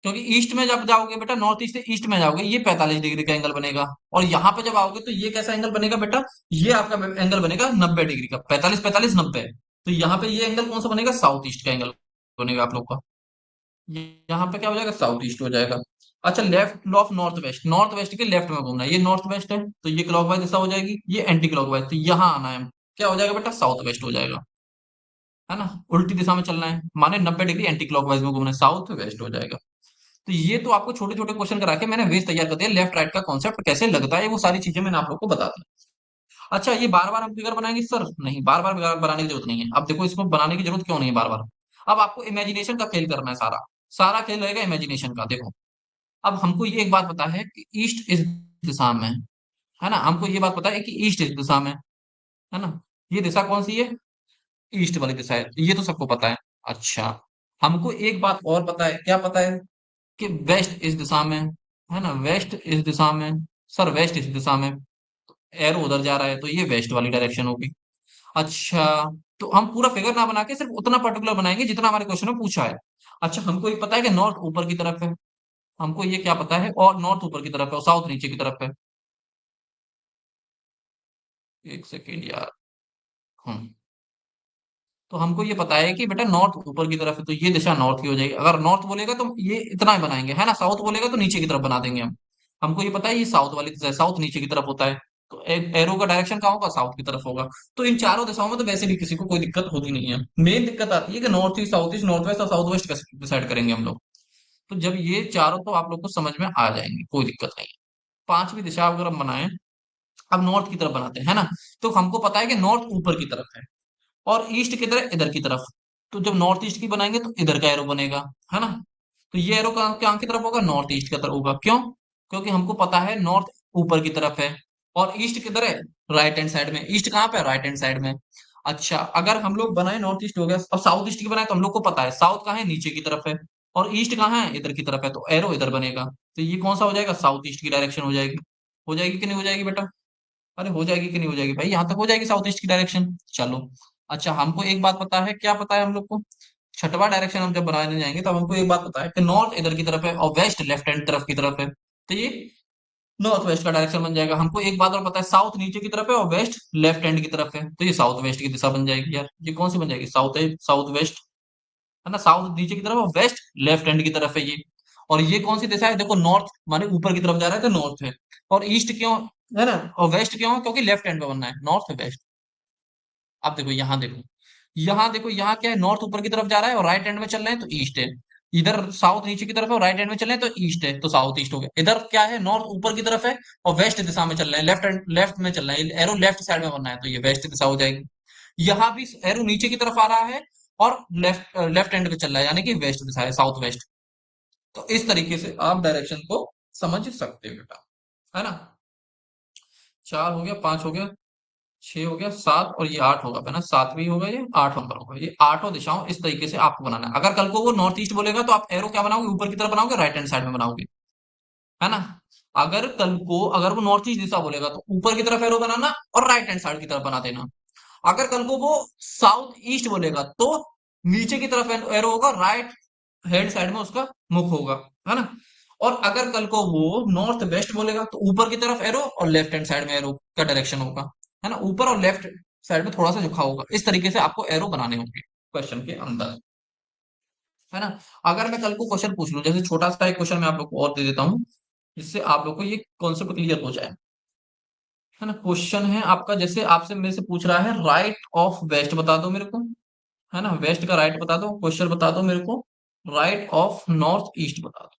क्योंकि ईस्ट में जब जाओगे बेटा, नॉर्थ ईस्ट से ईस्ट में जाओगे, ये 45 डिग्री का एंगल बनेगा, और यहाँ पे जब आओगे तो ये कैसा एंगल बनेगा बेटा, ये आपका एंगल बनेगा 90 डिग्री का, 45 45 90, तो यहाँ पे ये एंगल कौन सा बनेगा, साउथ ईस्ट का एंगल बनेगा आप लोग का, यहाँ पे क्या हो जाएगा, साउथ ईस्ट हो जाएगा। अच्छा, left of north west, north west के लेफ्ट में घूमना है, ये नॉर्थ वेस्ट है तो ये क्लॉकवाइज दिशा हो जाएगी, ये एंटी क्लॉकवाइज, तो यहाँ आना है, क्या हो जाएगा बेटा, साउथ वेस्ट हो जाएगा, है ना, उल्टी दिशा में चलना है, माने 90 डिग्री एंटी क्लॉकवाइज में घूमना है, साउथ वेस्ट हो जाएगा। तो ये तो आपको छोटे छोटे क्वेश्चन करा के मैंने वेज तैयार कर दिया, लेफ्ट राइट का कॉन्सेप्ट कैसे लगता है, वो सारी चीजें मैंने आप लोग को बता दी। अच्छा, ये बार बार हम फिगर बनाएंगे सर, नहीं बार बार फिगर बनाने की जरूरत नहीं है, अब देखो इसमें बनाने की जरूरत क्यों नहीं है बार बार, अब आपको इमेजिनेशन का खेल करना है, सारा सारा खेल रहेगा इमेजिनेशन का। देखो, अब हमको ये एक बात पता है कि ईस्ट इस दिशा में है ना, हमको ये बात पता है कि ईस्ट इस दिशा में है ना, ये दिशा कौन सी है, ईस्ट वाली दिशा है, ये तो सबको पता है। अच्छा, हमको एक बात और पता है, क्या पता है, कि वेस्ट इस दिशा में है ना, वेस्ट इस दिशा में, सर वेस्ट इस दिशा में, एरो उधर जा रहा है तो ये वेस्ट वाली डायरेक्शन होगी। अच्छा, तो हम पूरा फिगर ना बना के सिर्फ उतना पर्टिकुलर बनाएंगे जितना हमारे क्वेश्चन में पूछा है। अच्छा, हमको ये पता है कि नॉर्थ ऊपर की तरफ है, हमको ये क्या पता है, और नॉर्थ ऊपर की तरफ है और साउथ नीचे की तरफ है। एक सेकेंड यार, हम, तो हमको ये पता है कि बेटा नॉर्थ ऊपर की तरफ है तो ये दिशा नॉर्थ की हो जाएगी, अगर नॉर्थ बोलेगा तो ये इतना ही बनाएंगे, है ना, साउथ बोलेगा तो नीचे की तरफ बना देंगे हम। हमको ये पता है ये साउथ वाली दिशा है, साउथ नीचे की तरफ होता है, तो एरो का डायरेक्शन कहाँ होगा, साउथ की तरफ होगा। तो इन चारों दिशाओं में तो वैसे भी किसी को कोई दिक्कत होती नहीं है, मेन दिक्कत आती है कि नॉर्थ ईस्ट नॉर्थ वेस्ट और साउथ वेस्ट कैसे डिसाइड करेंगे हम लोग। तो जब ये चारों तो आप लोग को समझ में आ जाएंगे, कोई दिक्कत नहीं है। पांचवी दिशा अगर हम बनाए, अब नॉर्थ की तरफ बनाते हैं, है ना, तो हमको पता है कि नॉर्थ ऊपर की तरफ है और ईस्ट की तरफ इधर की तरफ, तो जब नॉर्थ ईस्ट की बनाएंगे तो इधर का एरो बनेगा, है ना। तो ये एरो कहाँ की तरफ होगा, नॉर्थ ईस्ट की तरफ होगा, क्यों, क्योंकि हमको पता है नॉर्थ ऊपर की तरफ है और ईस्ट किधर है, राइट हैंड साइड में, ईस्ट कहाँ पे है, राइट हैंड साइड में। अच्छा, अगर हम लोग बनाए नॉर्थ ईस्ट हो गया, अब साउथ ईस्ट की बनाए तो हम लोग को पता है साउथ कहाँ है, नीचे की तरफ है, और ईस्ट कहाँ है, इधर की तरफ है, तो एरो इधर बनेगा, तो ये कौन सा हो जाएगा, साउथ ईस्ट की डायरेक्शन हो जाएगी। हो जाएगी कि नहीं हो जाएगी बेटा, अरे हो जाएगी कि नहीं हो जाएगी भाई, यहाँ तक हो जाएगी साउथ ईस्ट की डायरेक्शन, चलो। अच्छा, हमको एक बात पता है, क्या पता है हम लोग को, छठवां डायरेक्शन हम जब बनाने जाएंगे तब हमको एक बात पता है कि नॉर्थ इधर की तरफ है और वेस्ट लेफ्ट हैंड तरफ की तरफ है, तो ये नॉर्थ वेस्ट का डायरेक्शन बन जाएगा। हमको एक बात और पता है, साउथ नीचे की तरफ है और वेस्ट लेफ्ट हैंड की तरफ है, तो ये साउथ वेस्ट की दिशा बन जाएगी यार, ये कौन सी बन जाएगी, साउथ साउथ वेस्ट, है ना, साउथ नीचे की तरफ और वेस्ट लेफ्ट हैंड की तरफ है ये। और ये कौन सी दिशा है, देखो नॉर्थ माने ऊपर की तरफ जा रहा है तो नॉर्थ है, और ईस्ट क्यों, है ना, और वेस्ट क्यों है, क्योंकि लेफ्ट हैंड पे बनना है, नॉर्थ वेस्ट। अब देखो यहाँ देखो, यहाँ देखो, यहाँ क्या है, नॉर्थ ऊपर की तरफ जा रहा है और राइट हैंड में चल रहे हैं तो ईस्ट है, इधर साउथ नीचे की तरफ है और राइट हैंड में चल रहे हैं तो ईस्ट है, तो साउथ ईस्ट हो गया। इधर क्या है, नॉर्थ ऊपर की तरफ है और वेस्ट दिशा में चल रहे हैं, लेफ्ट हैंड लेफ्ट में चल रहे हैं, एरो लेफ्ट साइड में बनना है तो ये वेस्ट दिशा हो जाएगी। यहाँ भी एरो नीचे की तरफ आ रहा है और लेफ्ट लेफ्ट हैंड पे चल रहा है, यानी कि वेस्ट दिशा है, साउथ वेस्ट। तो इस तरीके से आप डायरेक्शन को समझ सकते हो बेटा, है ना। चार हो गया, पांच हो गया, 6 हो गया, 7 और ये 8 होगा, है ना, 7 भी होगा, ये 8 नंबर होगा। ये आठों दिशाओं इस तरीके से आपको बनाना है। अगर कल को वो नॉर्थ ईस्ट बोलेगा तो आप एरो क्या बनाओगे, ऊपर की तरफ बनाओगे, राइट हैंड साइड में बनाओगे, है ना। अगर वो नॉर्थ ईस्ट दिशा बोलेगा तो ऊपर की तरफ एरो बनाना और राइट हैंड साइड की तरफ बना देना। अगर कल को वो साउथ ईस्ट बोलेगा तो नीचे की तरफ एरो होगा, राइट हैंड साइड में उसका मुख होगा, है ना। और अगर कल को वो नॉर्थ वेस्ट बोलेगा तो ऊपर की तरफ एरो और लेफ्ट हैंड साइड में एरो का डायरेक्शन होगा, है ना, ऊपर और लेफ्ट साइड में थोड़ा सा झुकाव होगा। इस तरीके से आपको एरो बनाने होंगे क्वेश्चन के अंदर, है ना। अगर मैं कल को क्वेश्चन पूछ लूं, जैसे छोटा सा एक क्वेश्चन मैं आप लोग को और दे देता हूँ, जिससे आप लोग को ये कॉन्सेप्ट क्लियर हो जाए, है ना। क्वेश्चन है आपका, जैसे आपसे मेरे से पूछ रहा है राइट ऑफ वेस्ट बता दो मेरे को, है ना, वेस्ट का राइट बता दो, क्वेश्चन बता दो मेरे को राइट ऑफ नॉर्थ ईस्ट बता दो,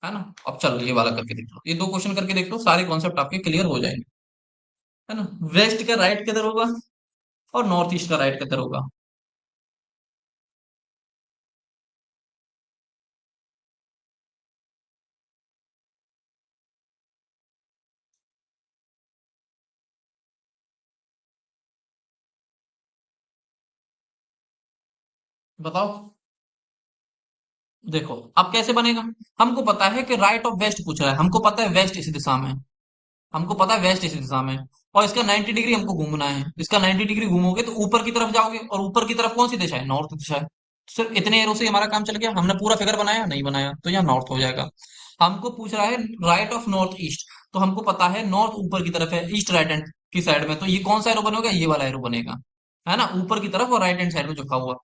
है ना। अब चलो ये वाला करके देख लो, ये दो क्वेश्चन करके देख लो, सारे कॉन्सेप्ट आपके क्लियर हो जाएंगे, है ना। वेस्ट का राइट किधर होगा और नॉर्थ ईस्ट का राइट किधर होगा। बताओ। देखो अब कैसे बनेगा, हमको पता है कि राइट ऑफ वेस्ट पूछ रहा है, हमको पता है वेस्ट इस दिशा में, हमको पता है वेस्ट इस दिशा में, और इसका 90 डिग्री हमको घूमना है। इसका 90 डिग्री घूमोगे तो ऊपर की तरफ जाओगे, और ऊपर की तरफ कौन सी दिशा है, नॉर्थ दिशा है। सिर्फ इतने एरो से हमारा काम चल गया, हमने पूरा फिगर बनाया नहीं बनाया, तो यहाँ नॉर्थ हो जाएगा। हमको पूछ रहा है राइट ऑफ नॉर्थ ईस्ट, तो हमको पता है नॉर्थ ऊपर की तरफ है, ईस्ट राइट हैंड की साइड में, तो ये कौन सा एरो बनेगा, ये वाला एरो बनेगा, है ना, ऊपर की तरफ और राइट हैंड साइड में झुका हुआ।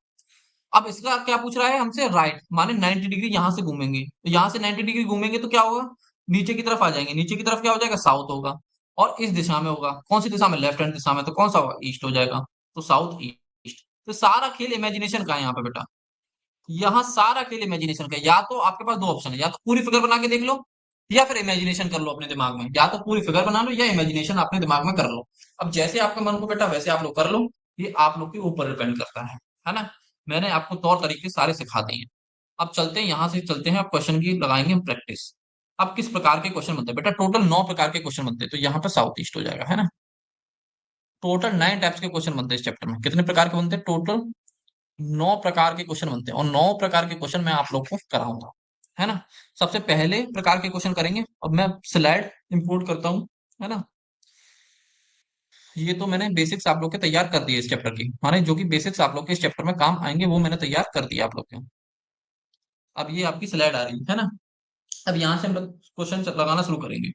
अब इसका क्या पूछ रहा है हमसे, राइट माने 90 डिग्री यहां से घूमेंगे, तो यहां से 90 डिग्री घूमेंगे तो क्या होगा, नीचे की तरफ आ जाएंगे, नीचे की तरफ क्या हो जाएगा, साउथ होगा। और इस दिशा में होगा, कौन सी दिशा में, लेफ्ट हैंड दिशा में, तो कौन सा होगा, ईस्ट हो जाएगा। तो साउथ ईस्ट। तो सारा खेल इमेजिनेशन का है यहाँ पे बेटा, यहाँ सारा खेल इमेजिनेशन का है। या तो आपके पास दो ऑप्शन है, या तो पूरी फिगर बना के देख लो, या फिर इमेजिनेशन कर लो अपने दिमाग में, या तो पूरी फिगर बना लो या इमेजिनेशन अपने दिमाग में कर लो। अब जैसे आपके मन को बेटा वैसे आप लोग कर लो, ये आप लोग के ऊपर डिपेंड करता है ना। मैंने आपको तौर तरीके सारे सिखा दिए हैं। अब चलते हैं, यहां से चलते हैं, अब क्वेश्चन की लगाएंगे हम प्रैक्टिस। अब किस प्रकार के क्वेश्चन बनते हैं बेटा, टोटल 9 प्रकार के क्वेश्चन बनते हैं, तो यहाँ पे साउथ ईस्ट हो जाएगा, है ना। टोटल 9 टाइप्स के क्वेश्चन बनते हैं इस चैप्टर में, कितने प्रकार के बनते हैं, टोटल 9 प्रकार के क्वेश्चन बनते हैं, और 9 प्रकार के क्वेश्चन मैं आप लोग को कराऊंगा, है ना। सबसे पहले प्रकार के क्वेश्चन करेंगे, अब मैं स्लाइड इंपोर्ट करता हूँ, है ना। ये तो मैंने बेसिक्स आप लोग के तैयार कर दिए इस चैप्टर की, माने जो कि बेसिक्स आप लोग के इस चैप्टर में काम आएंगे वो मैंने तैयार कर दिया आप लोग के। अब ये आपकी स्लाइड आ रही है ना। अब यहाँ से हम लोग क्वेश्चन लगाना शुरू करेंगे।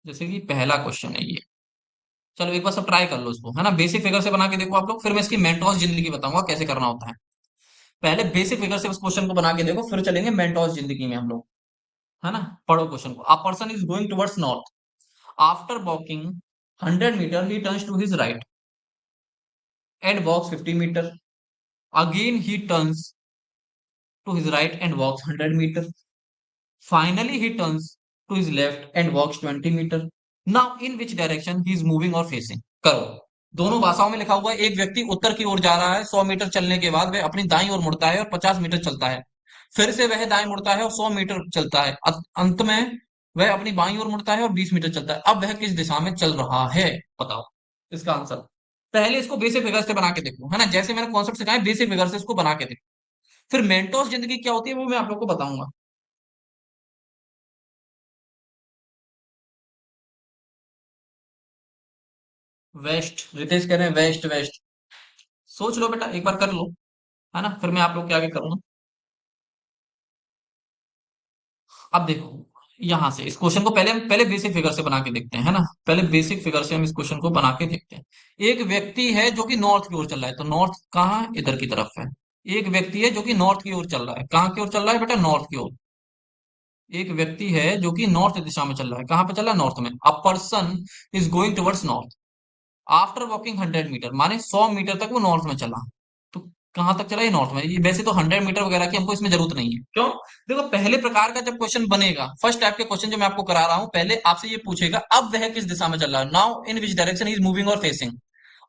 जैसे कि पहला क्वेश्चन है ये, चलो एक बार सब ट्राई कर लो इसको, है ना। बेसिक फिगर से बना के देखो आप लोग, फिर मैं इसकी मेंटोस जिंदगी बताऊंगा कैसे करना होता है। पहले बेसिक फिगर से उस क्वेश्चन को बना के देखो, फिर चलेंगे मेंटोस जिंदगी में हम लोग, है ना। पढ़ो क्वेश्चन को, a person is going towards north, after walking 100 metre he turns to his right and walks 50 metre, again he turns to his right and walks 100 metre, finally he turns to his left and walks 20 metre. Now in which direction he is moving और फेसिंग। करो। दोनों भाषाओं में लिखा हुआ है, एक व्यक्ति उत्तर की ओर जा रहा है, 100 मीटर चलने के बाद वह अपनी दाईं ओर मुड़ता है और 50 मीटर चलता है, फिर से वह दाएं मुड़ता है और 100 मीटर चलता है, अंत में वह अपनी बाईं ओर मुड़ता है और 20 मीटर चलता है। अब वह किस दिशा में चल रहा है, बताओ इसका आंसर। पहले इसको बेसिक फिगर से बना के देखो, है ना, जैसे मैंने कॉन्सेप्ट सिखाया बेसिक फिगर से इसको बना के देखो, फिर मेंटोस जिंदगी क्या होती है वो मैं आप लोग को बताऊंगा। वेस्ट, रितेश कह रहे हैं वेस्ट वेस्ट। सोच लो बेटा, एक बार कर लो, है ना, फिर मैं आप लोग के आगे करूंगा। अब देखो, यहां से इस क्वेश्चन को पहले हम पहले बेसिक फिगर से बना के देखते हैं, है ना। पहले बेसिक फिगर से हम इस क्वेश्चन को बना के देखते हैं। एक व्यक्ति है जो कि नॉर्थ की ओर चल रहा है, तो नॉर्थ कहाँ है? इधर की तरफ है। एक व्यक्ति है जो कि नॉर्थ की ओर चल रहा है, कहाँ की ओर चल रहा है बेटा, नॉर्थ की ओर। एक व्यक्ति है जो कि नॉर्थ दिशा में चल रहा है, कहाँ पे चल रहा है, नॉर्थ में। A person is going towards north after walking 100 metre, माने 100 मीटर तक वो नॉर्थ में चला। तो कहां तक चला, ये नॉर्थ में। ये वैसे तो 100 मीटर वगैरह की हमको इसमें जरूरत नहीं है, क्यों। देखो पहले प्रकार का जब क्वेश्चन बनेगा, फर्स्ट टाइप के क्वेश्चन जो मैं आपको करा रहा हूं, पहले आपसे ये पूछेगा अब वह किस दिशा में चल रहा है, now in which direction is moving और फेसिंग।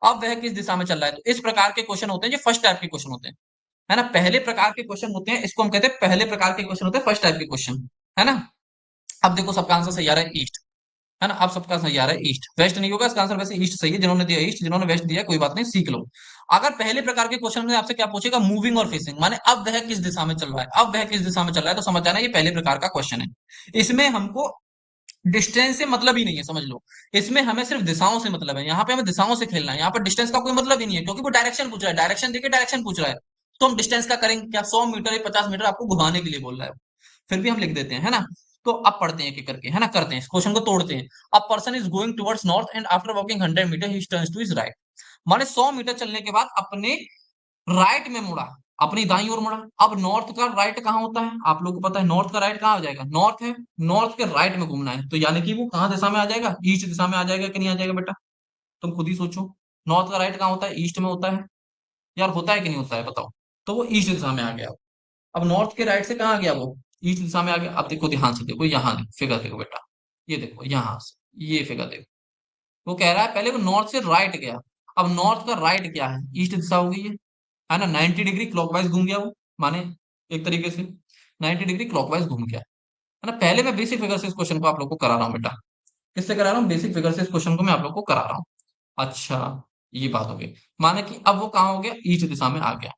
अब वह किस दिशा में चल रहा है, तो इस प्रकार के क्वेश्चन होते हैं, ये फर्स्ट टाइप के क्वेश्चन होते हैं, है ना। पहले प्रकार के क्वेश्चन होते हैं, इसको हम कहते हैं पहले प्रकार के क्वेश्चन होते हैं, फर्स्ट टाइप के क्वेश्चन, है ना। अब देखो सबका आंसर सही आ रहा है, ईस्ट। है ना। अब सबका सही आ रहा है ईस्ट, वेस्ट नहीं होगा इसका आंसर। वैसे ईस्ट सही है, जिन्होंने दिया ईस्ट, जिन्होंने वेस्ट दिया कोई बात नहीं, सीख लो। अगर पहले प्रकार के क्वेश्चन में आपसे क्या पूछेगा, मूविंग और फेसिंग, माने अब वह किस दिशा में चल रहा है, अब वह किस दिशा में चल रहा है, तो समझ जाना ये पहले प्रकार का क्वेश्चन है। इसमें हमको डिस्टेंस से मतलब ही नहीं है, समझ लो। इसमें हमें सिर्फ दिशाओं से मतलब है, यहाँ पे हमें दिशाओं से खेलना है, यहाँ पर डिस्टेंस का कोई मतलब ही नहीं है, क्योंकि वो डायरेक्शन पूछ रहा है, डायरेक्शन देके डायरेक्शन पूछ रहा है। तो हम डिस्टेंस का करेंगे क्या, 100 मीटर या 50 मीटर आपको घुमाने के लिए बोल रहा है, फिर भी हम लिख देते हैं, है ना। तो अब पढ़ते हैं एक एक करके, है ना, करते हैं इस क्वेश्चन को, तोड़ते हैं। A person is going towards north and after walking 100 metre he turns to his right. माने 100 मीटर चलने के बाद अपने राइट में मुड़ा, अपनी दाईं ओर मुड़ा। अब नॉर्थ का राइट कहाँ होता है, आप लोगों को पता है नॉर्थ का राइट कहाँ आ जाएगा, नॉर्थ है, नॉर्थ के राइट में घूमना है, तो यानी कि वो कहाँ दिशा में आ जाएगा, ईस्ट दिशा में आ जाएगा कि नहीं आ जाएगा बेटा, तुम खुद ही सोचो। नॉर्थ का राइट कहाँ होता है, ईस्ट में होता है यार, होता है कि नहीं होता है बताओ। तो वो ईस्ट दिशा में आ गया। अब नॉर्थ के राइट से कहाँ आ गया, वो ईस्ट दिशा में आ गया। अब देखो ध्यान से देखो, यहाँ देखो फिगर देखो बेटा, ये देखो यहाँ से ये फिगर देखो, वो कह रहा है पहले वो नॉर्थ से राइट गया। अब नॉर्थ का राइट क्या है, ईस्ट दिशा होगी ये, है ना। 90 डिग्री क्लॉकवाइज घूम गया वो, माने एक तरीके से 90 डिग्री क्लॉकवाइज घूम गया, है ना। पहले मैं बेसिक फिगर से इस क्वेश्चन को आप लोग को करा रहा हूँ बेटा, किससे करा रहा हूँ, बेसिक फिगर से इस क्वेश्चन को मैं आप लोग को करा रहा हूँ। अच्छा, ये बात हो गई। माने कि अब वो कहाँ हो गया, ईस्ट दिशा में आ गया,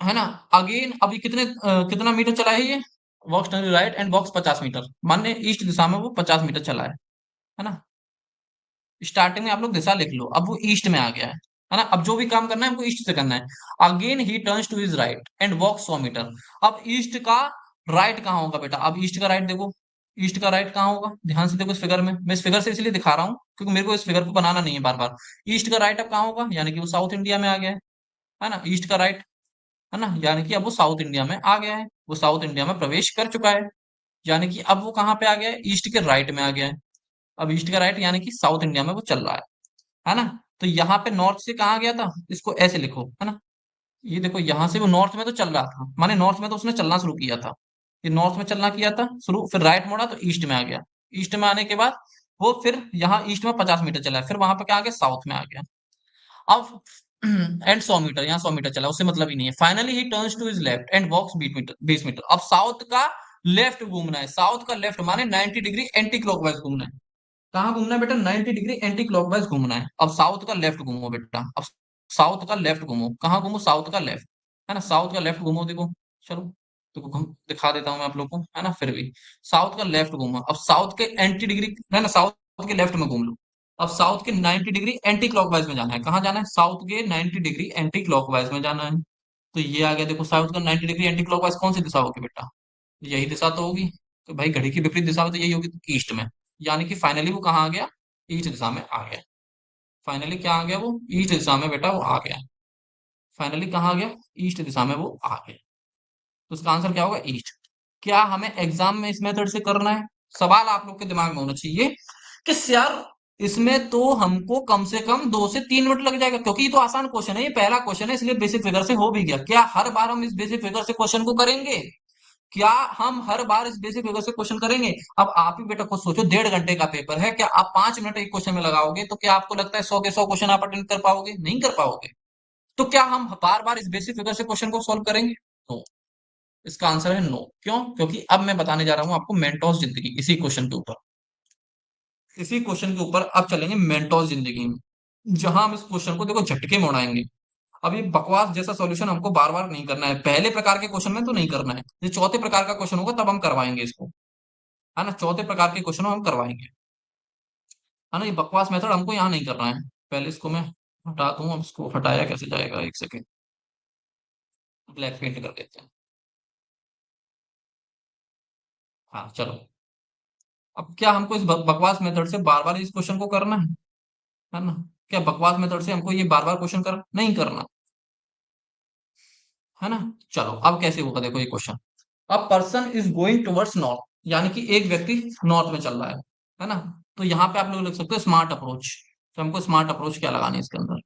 है ना। अगेन अभी कितना मीटर चला है ये, walks turn right and walks 50 metre, माने ईस्ट दिशा में वो 50 मीटर चला है ना। स्टार्टिंग में आप लोग दिशा लिख लो, अब वो ईस्ट में आ गया है ना। अब जो भी काम करना है हमको ईस्ट से करना है। Again he turns to his right and walk 100 metre. अब ईस्ट का राइट कहाँ होगा बेटा, अब ईस्ट का राइट देखो, ईस्ट का राइट कहाँ होगा, ध्यान से देखो इस फिगर में, मैं इस फिगर से इसलिए दिखा रहा हूँ क्योंकि मेरे को इस फिगर को बनाना नहीं है बार बार। ईस्ट का राइट अब कहाँ होगा, यानी कि वो साउथ इंडिया में आ गया है ना, ईस्ट का राइट, है ना, यानी कि अब वो साउथ इंडिया में आ गया है, वो साउथ इंडिया में प्रवेश कर चुका है, यानी कि अब वो कहाँ पे आ गया है, ईस्ट के राइट में आ गया है। अब ईस्ट का राइट यानी कि साउथ इंडिया में वो चल रहा है ना। तो यहाँ पे नॉर्थ से कहाँ गया था, इसको ऐसे लिखो, है ना। ये देखो यहाँ से वो नॉर्थ में तो चल रहा था, माने नॉर्थ में तो उसने चलना शुरू किया था, ये नॉर्थ में चलना किया था शुरू, फिर राइट मोड़ा तो ईस्ट में आ गया। ईस्ट में आने के बाद वो फिर यहाँ ईस्ट में 50 मीटर चला, फिर वहां पे क्या आ गया, साउथ में आ गया। अब एंड 100 मीटर, यहाँ 100 मीटर चला, उससे मतलब ही नहीं है। Finally he turns to his left and walks 20 metre, 20 metre. अब साउथ का लेफ्ट घूमना है, साउथ का लेफ्ट माने 90 डिग्री एंटी क्लॉकवाइज घूमना है। कहाँ घूमना है बेटा, 90 डिग्री एंटी क्लॉकवाइज घूमना है। अब साउथ का लेफ्ट घूमो बेटा, अब साउथ का लेफ्ट घूमो, कहाँ घूमो, साउथ का लेफ्ट, है ना, साउथ का लेफ्ट घूमो, देखो चलो, देखो घूम दिखा देता हूँ मैं आप लोग को, है ना, फिर भी साउथ का लेफ्ट घूमो। अब साउथ के एंटी डिग्री, है ना, साउथ के लेफ्ट में घूम लो। अब साउथ के 90 डिग्री एंटी क्लॉकवाइज में जाना है, कहाँ जाना है, साउथ के 90 डिग्री एंटी क्लॉकवाइज में जाना है। तो ये आ गया, देखो साउथ का 90 डिग्री एंटी क्लॉकवाइज कौन सी दिशा होगी बेटा, यही दिशा तो होगी। तो भाई घड़ी की विपरीत दिशा में तो यही होगी, ईस्ट में। यानी कि फाइनली वो कहाँ आ गया, ईस्ट दिशा में आ गया। फाइनली क्या आ गया, वो ईस्ट दिशा में बेटा वो आ गया। फाइनली कहाँ आ गया, ईस्ट दिशा में वो आ गया। तो उसका आंसर क्या होगा, ईस्ट। क्या हमें एग्जाम में इस मेथड से करना है, सवाल आप लोग के दिमाग में होना चाहिए कि यार इसमें तो हमको कम से कम 2 से 3 मिनट लग जाएगा, क्योंकि ये तो आसान क्वेश्चन है, ये पहला क्वेश्चन है, इसलिए बेसिक फिगर से हो भी गया। क्या हर बार हम इस बेसिक फिगर से क्वेश्चन को करेंगे, क्या हम हर बार इस बेसिक फिगर से क्वेश्चन करेंगे। अब आप ही बेटा खुद सोचो, 1.5 घंटे का पेपर है, क्या आप 5 मिनट एक क्वेश्चन में लगाओगे, तो क्या आपको लगता है 100 के 100 क्वेश्चन आप अटेंड कर पाओगे, नहीं कर पाओगे। तो क्या हम बार बार इस बेसिक फिगर से क्वेश्चन को सॉल्व करेंगे, नो। इसका आंसर है नो। क्यों, क्योंकि अब मैं बताने जा रहा हूं आपको मेंटोस जिंदगी, इसी क्वेश्चन के ऊपर, इसी क्वेश्चन के ऊपर अब चलेंगे मेंटोस जिंदगी में, जहां हम इस क्वेश्चन को देखो झटके में उड़ाएंगे। अब ये बकवास जैसा सॉल्यूशन हमको बार बार नहीं करना है, पहले प्रकार के क्वेश्चन में तो नहीं करना है, ये चौथे प्रकार का क्वेश्चन होगा तब हम करवाएंगे इसको, है ना, चौथे प्रकार के क्वेश्चन हम करवाएंगे, है ना। ये बकवास मेथड हमको यहाँ नहीं करना है। पहले इसको मैं हटा दूं, अब इसको हटाया कैसे जाएगा, एक सेकेंड, ब्लैक पेंट कर देते हैं। हाँ चलो, अब क्या हमको इस बकवास मेथड से बार बार इस क्वेश्चन को करना है ना। क्या बकवास मेथड से हमको ये बार बार क्वेश्चन कर नहीं करना, है ना। चलो अब कैसे होगा, देखो ये क्वेश्चन। अब person is going towards north, यानी कि एक व्यक्ति नॉर्थ में चल रहा है ना। तो यहाँ पे आप लोग लिख सकते हो स्मार्ट अप्रोच। तो हमको स्मार्ट अप्रोच क्या लगानी है इसके अंदर,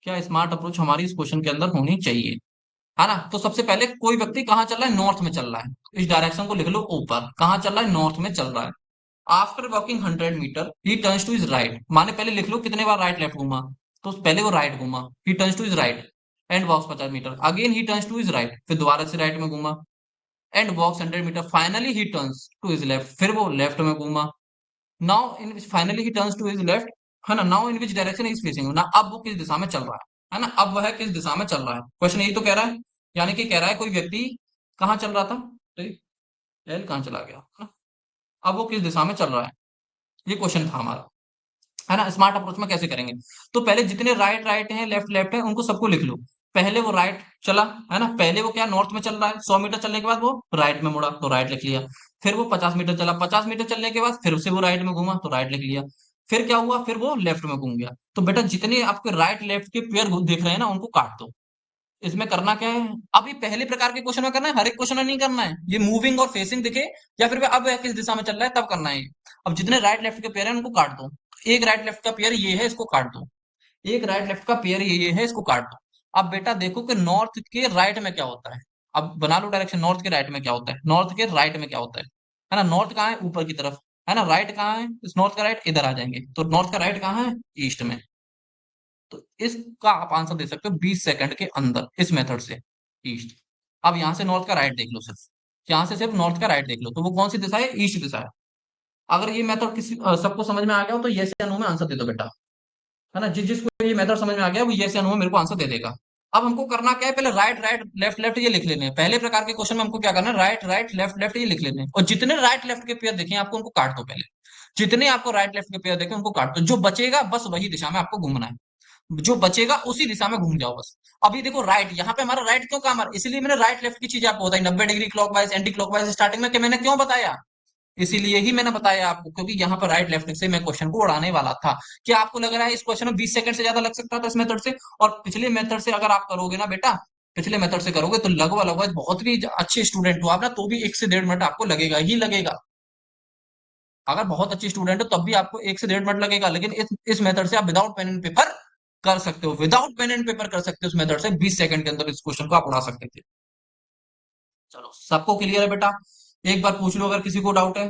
क्या स्मार्ट अप्रोच हमारी इस क्वेश्चन के अंदर होनी चाहिए, है ना। तो सबसे पहले कोई व्यक्ति कहाँ चल रहा है, नॉर्थ में चल रहा है, इस डायरेक्शन को लिख लो ऊपर, कहाँ चल रहा है, नॉर्थ में चल रहा है। After walking 100 metre he turns to his right, माने पहले लिख लो कितने बार राइट लेफ्ट घूमा, तो पहले वो राइट घूमा, he turns to his right and walks 50 metre. Again he turns to his right, फिर दोबारा से राइट में घूमा, and walks 100 metre, finally he turns to his left, फिर वो लेफ्ट में घूमा। Now in which finally he turns to his left, है ना, now in which direction is facing ना, अब वो किस दिशा में चल रहा है ना, अब वह किस दिशा में चल रहा है, क्वेश्चन यही तो कह रहा है। यानी कि कह रहा है कोई व्यक्ति कहाँ चल रहा था, ठीक, एल कहाँ चला गया, है ना, अब वो किस दिशा में चल रहा है, ये क्वेश्चन था हमारा, है ना। स्मार्ट अप्रोच में कैसे करेंगे, तो पहले जितने राइट राइट हैं, लेफ्ट लेफ्ट है, उनको सबको लिख लो। पहले वो राइट चला, है ना, पहले वो क्या नॉर्थ में चल रहा है, 100 मीटर चलने के बाद वो राइट में मुड़ा तो राइट लिख लिया। फिर वो 50 मीटर चला, 50 मीटर चलने के बाद फिर से वो राइट में घूमा तो राइट लिख लिया। फिर क्या हुआ, फिर वो लेफ्ट में घूम गया। तो बेटा जितने आपके राइट लेफ्ट के पेयर दिख रहे हैं ना, उनको काट दो। इसमें करना क्या है, अब ये पहले प्रकार के क्वेश्चन में करना है, हर एक क्वेश्चन में नहीं करना है। ये मूविंग और फेसिंग दिखे या फिर अब वह किस दिशा में चल रहा है तब करना है। अब जितने राइट लेफ्ट के पेयर हैं उनको काट दो। एक राइट लेफ्ट का पेयर ये है, इसको काट दो। एक राइट लेफ्ट का पेयर ये है, इसको काट दो। अब बेटा देखो कि नॉर्थ के राइट में क्या होता है। अब बना लो डायरेक्शन, नॉर्थ के राइट में क्या होता है, नॉर्थ के राइट में क्या होता है ना। नॉर्थ कहाँ है, ऊपर की तरफ, है ना। राइट कहाँ है, इस नॉर्थ का राइट इधर आ जाएंगे, तो नॉर्थ का राइट कहाँ है, ईस्ट में। तो इसका आप आंसर दे सकते हो 20 सेकंड के अंदर इस मेथड से, ईस्ट। अब यहाँ से नॉर्थ का राइट देख लो, सिर्फ यहाँ से सिर्फ नॉर्थ का राइट देख लो, तो वो कौन सी दिशा है, ईस्ट दिशा है। अगर ये मेथड किसी सबको समझ में आ गया हो तो यस या नो में आंसर दे दो बेटा, है ना। जिसको ये मेथड समझ में आ गया वो यस या नो में मेरे को आंसर दे देगा। अब हमको करना क्या है, पहले राइट राइट लेफ्ट लेफ्ट ये लिख लेने हैं। पहले प्रकार के क्वेश्चन में हमको क्या करना है, राइट राइट लेफ्ट लेफ्ट ये लिख लेने हैं, और जितने राइट लेफ्ट के पेयर देखें आपको उनको काट दो पहले। जितने आपको राइट लेफ्ट के पेयर देखे उनको काट दो, जो बचेगा बस वही दिशा में आपको घूमना है। जो बचेगा उसी दिशा में घूम जाओ बस। अभी देखो राइट, यहाँ पे हमारा राइट क्यों काम आ रहा है, इसलिए मैंने राइट लेफ्ट की चीज आपको बताई, 90 degree clockwise anti clockwise starting में, कि मैंने क्यों बताया, इसीलिए ही मैंने बताया आपको, क्योंकि यहाँ पर राइट लेफ्ट से मैं क्वेश्चन को उड़ाने वाला था। क्या आपको लग रहा है इस क्वेश्चन में 20 सेकंड से ज्यादा लग सकता था इस मेथड से, और पिछले मेथड से अगर आप करोगे ना बेटा, पिछले मेथड से करोगे तो लगभग लगभग बहुत भी अच्छे स्टूडेंट हो आप ना, तो भी 1 से 1.5 मिनट आपको लगेगा ही लगेगा। अगर बहुत अच्छी स्टूडेंट हो तब भी आपको 1 से 1.5 मिनट लगेगा, लेकिन इस मेथड से आप विदाउट पेन एंड पेपर कर सकते हो, विदाउट पेन एंड पेपर कर सकते हो, इस मेथड से 20 सेकंड के अंदर इस क्वेश्चन को आप उड़ा सकते थे। चलो सबको क्लियर है बेटा, एक बार पूछ लो अगर किसी को डाउट है।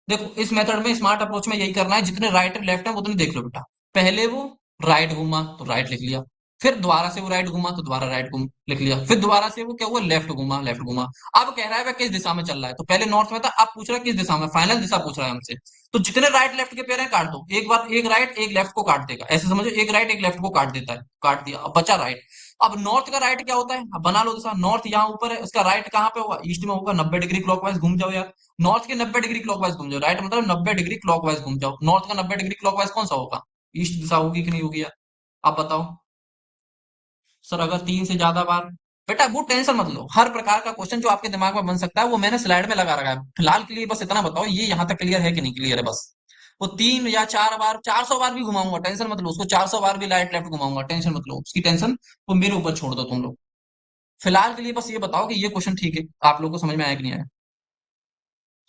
देखो इस मेथड में स्मार्ट अप्रोच में यही करना है, जितने राइट लेफ्ट है उतने देख लो बेटा। पहले वो राइट घूमा तो राइट लिख लिया, फिर दोबारा से वो राइट घूमा तो दोबारा राइट घूम लिख लिया, फिर दोबारा से वो क्या हुआ, लेफ्ट घूमा लेफ्ट घूमा। अब कह रहा है वह किस दिशा में चल रहा है, तो पहले नॉर्थ में था, अब पूछ रहा है किस दिशा में, फाइनल दिशा पूछ रहा है हमसे। तो जितने राइट लेफ्ट के पेयर हैं काट दो, एक बार एक राइट एक लेफ्ट को काट देगा, ऐसे समझो एक राइट एक लेफ्ट को काट देता है, काट दिया, अब बचा राइट। अब नॉर्थ का राइट क्या होता है, अब बना लो दिशा, नॉर्थ यहाँ ऊपर है, उसका राइट कहाँ पे होगा, ईस्ट में होगा, 90 डिग्री क्लॉकवाइज घूम जाओ यार। नॉर्थ के 90 डिग्री क्लॉकवाइज घूम जाओ, राइट मतलब 90 डिग्री क्लॉकवाइज घूम जाओ। नॉर्थ का 90 डिग्री क्लॉकवाइज कौन सा होगा, ईस्ट दिशा होगी कि नहीं होगी यार, आप बताओ। सर अगर 3 से ज्यादा बार, बेटा वो टेंशन मत लो, हर प्रकार का क्वेश्चन जो आपके दिमाग में बन सकता है वो मैंने स्लाइड में लगा रखा है। फिलहाल के लिए बस इतना बताओ ये यहाँ तक क्लियर है कि नहीं क्लियर है, बस। वो 3 या 4 बार, 400 बार भी घुमाऊंगा, टेंशन मत लो, उसको 400 बार भी राइट लेफ्ट घुमाऊंगा, टेंशन मत लो, उसकी टेंशन वो मेरे ऊपर छोड़ दो तुम लोग। फिलहाल के लिए बस ये बताओ कि ये क्वेश्चन ठीक है, आप लोगों को समझ में आया कि नहीं आया।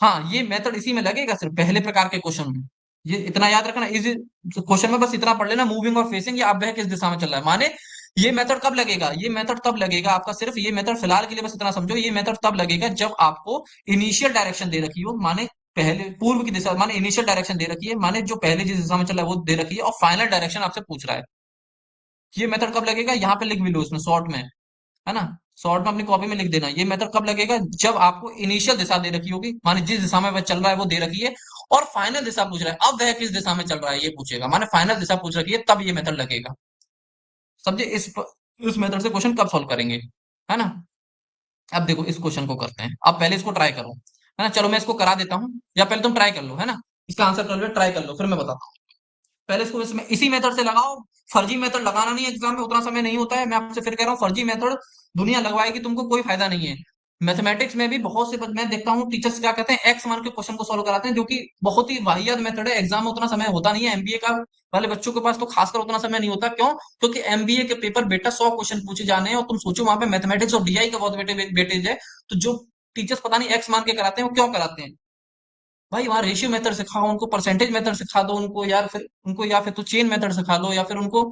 हाँ ये मेथड इसी में लगेगा, सिर्फ पहले प्रकार के क्वेश्चन में। ये इतना याद रखना, इस क्वेश्चन में बस इतना पढ़ लेना, मूविंग और फेसिंग, या अब वह किस दिशा में चल रहा है, माने ये मेथड कब लगेगा, ये मेथड तब लगेगा आपका, सिर्फ ये मेथड फिलहाल के लिए बस इतना समझो, ये मेथड तब लगेगा जब आपको इनिशियल डायरेक्शन दे रखी हो, माने पहले पूर्व की दिशा, माने इनिशियल डायरेक्शन दे रखी है, माने जो पहले जिस दिशा में चल रहा है वो दे रखी है, और फाइनल डायरेक्शन आपसे पूछ रहा है। ये मेथड कब लगेगा, यहाँ पे लिख भी लो इसमें शॉर्ट में, है ना, शॉर्ट में अपनी कॉपी में लिख देना, ये मेथड कब लगेगा, जब आपको इनिशियल दिशा दे रखी होगी, माने जिस दिशा में वह चल रहा है वो दे रखी है, और फाइनल दिशा पूछ रहा है, अब वह किस दिशा में चल रहा है ये पूछेगा, माने फाइनल दिशा पूछ रखी है, तब ये मेथड लगेगा। समझे, इस मेथड से क्वेश्चन कब सॉल्व करेंगे, है ना। अब देखो इस क्वेश्चन को करते हैं, अब पहले इसको ट्राई करो, है ना, चलो मैं इसको करा देता हूँ, या पहले तुम ट्राई कर लो, है ना, इसका आंसर कर लो, ट्राई कर लो, फिर मैं बताता हूँ। पहले इसको इसमें इसी मेथड से लगाओ, फर्जी मेथड लगाना नहीं है, एग्जाम में उतना समय नहीं होता है, मैं आपसे फिर कह रहा हूँ, फर्जी मेथड दुनिया लगवाएगी, तुमको कोई फायदा नहीं है। मैथमेटिक्स में भी बहुत से मैं देखता हूँ टीचर्स क्या कहते हैं, एक्स मान के क्वेश्चन को सॉल्व कराते हैं, जो कि बहुत ही वाहियात मेथड है, एग्जाम में उतना समय होता नहीं है, एमबीए का वाले बच्चों के पास तो खासकर उतना समय नहीं होता, क्यों, क्योंकि एमबीए के पेपर बेटा 100 क्वेश्चन पूछे जाने हैं, और तुम सोचो वहां पे मैथमेटिक्स और डीआई का बहुत वेटेज है। तो जो टीचर्स पता नहीं एक्स मान के कराते हैं वो क्यों कराते हैं, भाई वहां रेशियो मेथड सिखाओ उनको, परसेंटेज मेथड सिखा दो उनको यार, फिर उनको या फिर तो चेन मेथड सिखा लो, या फिर उनको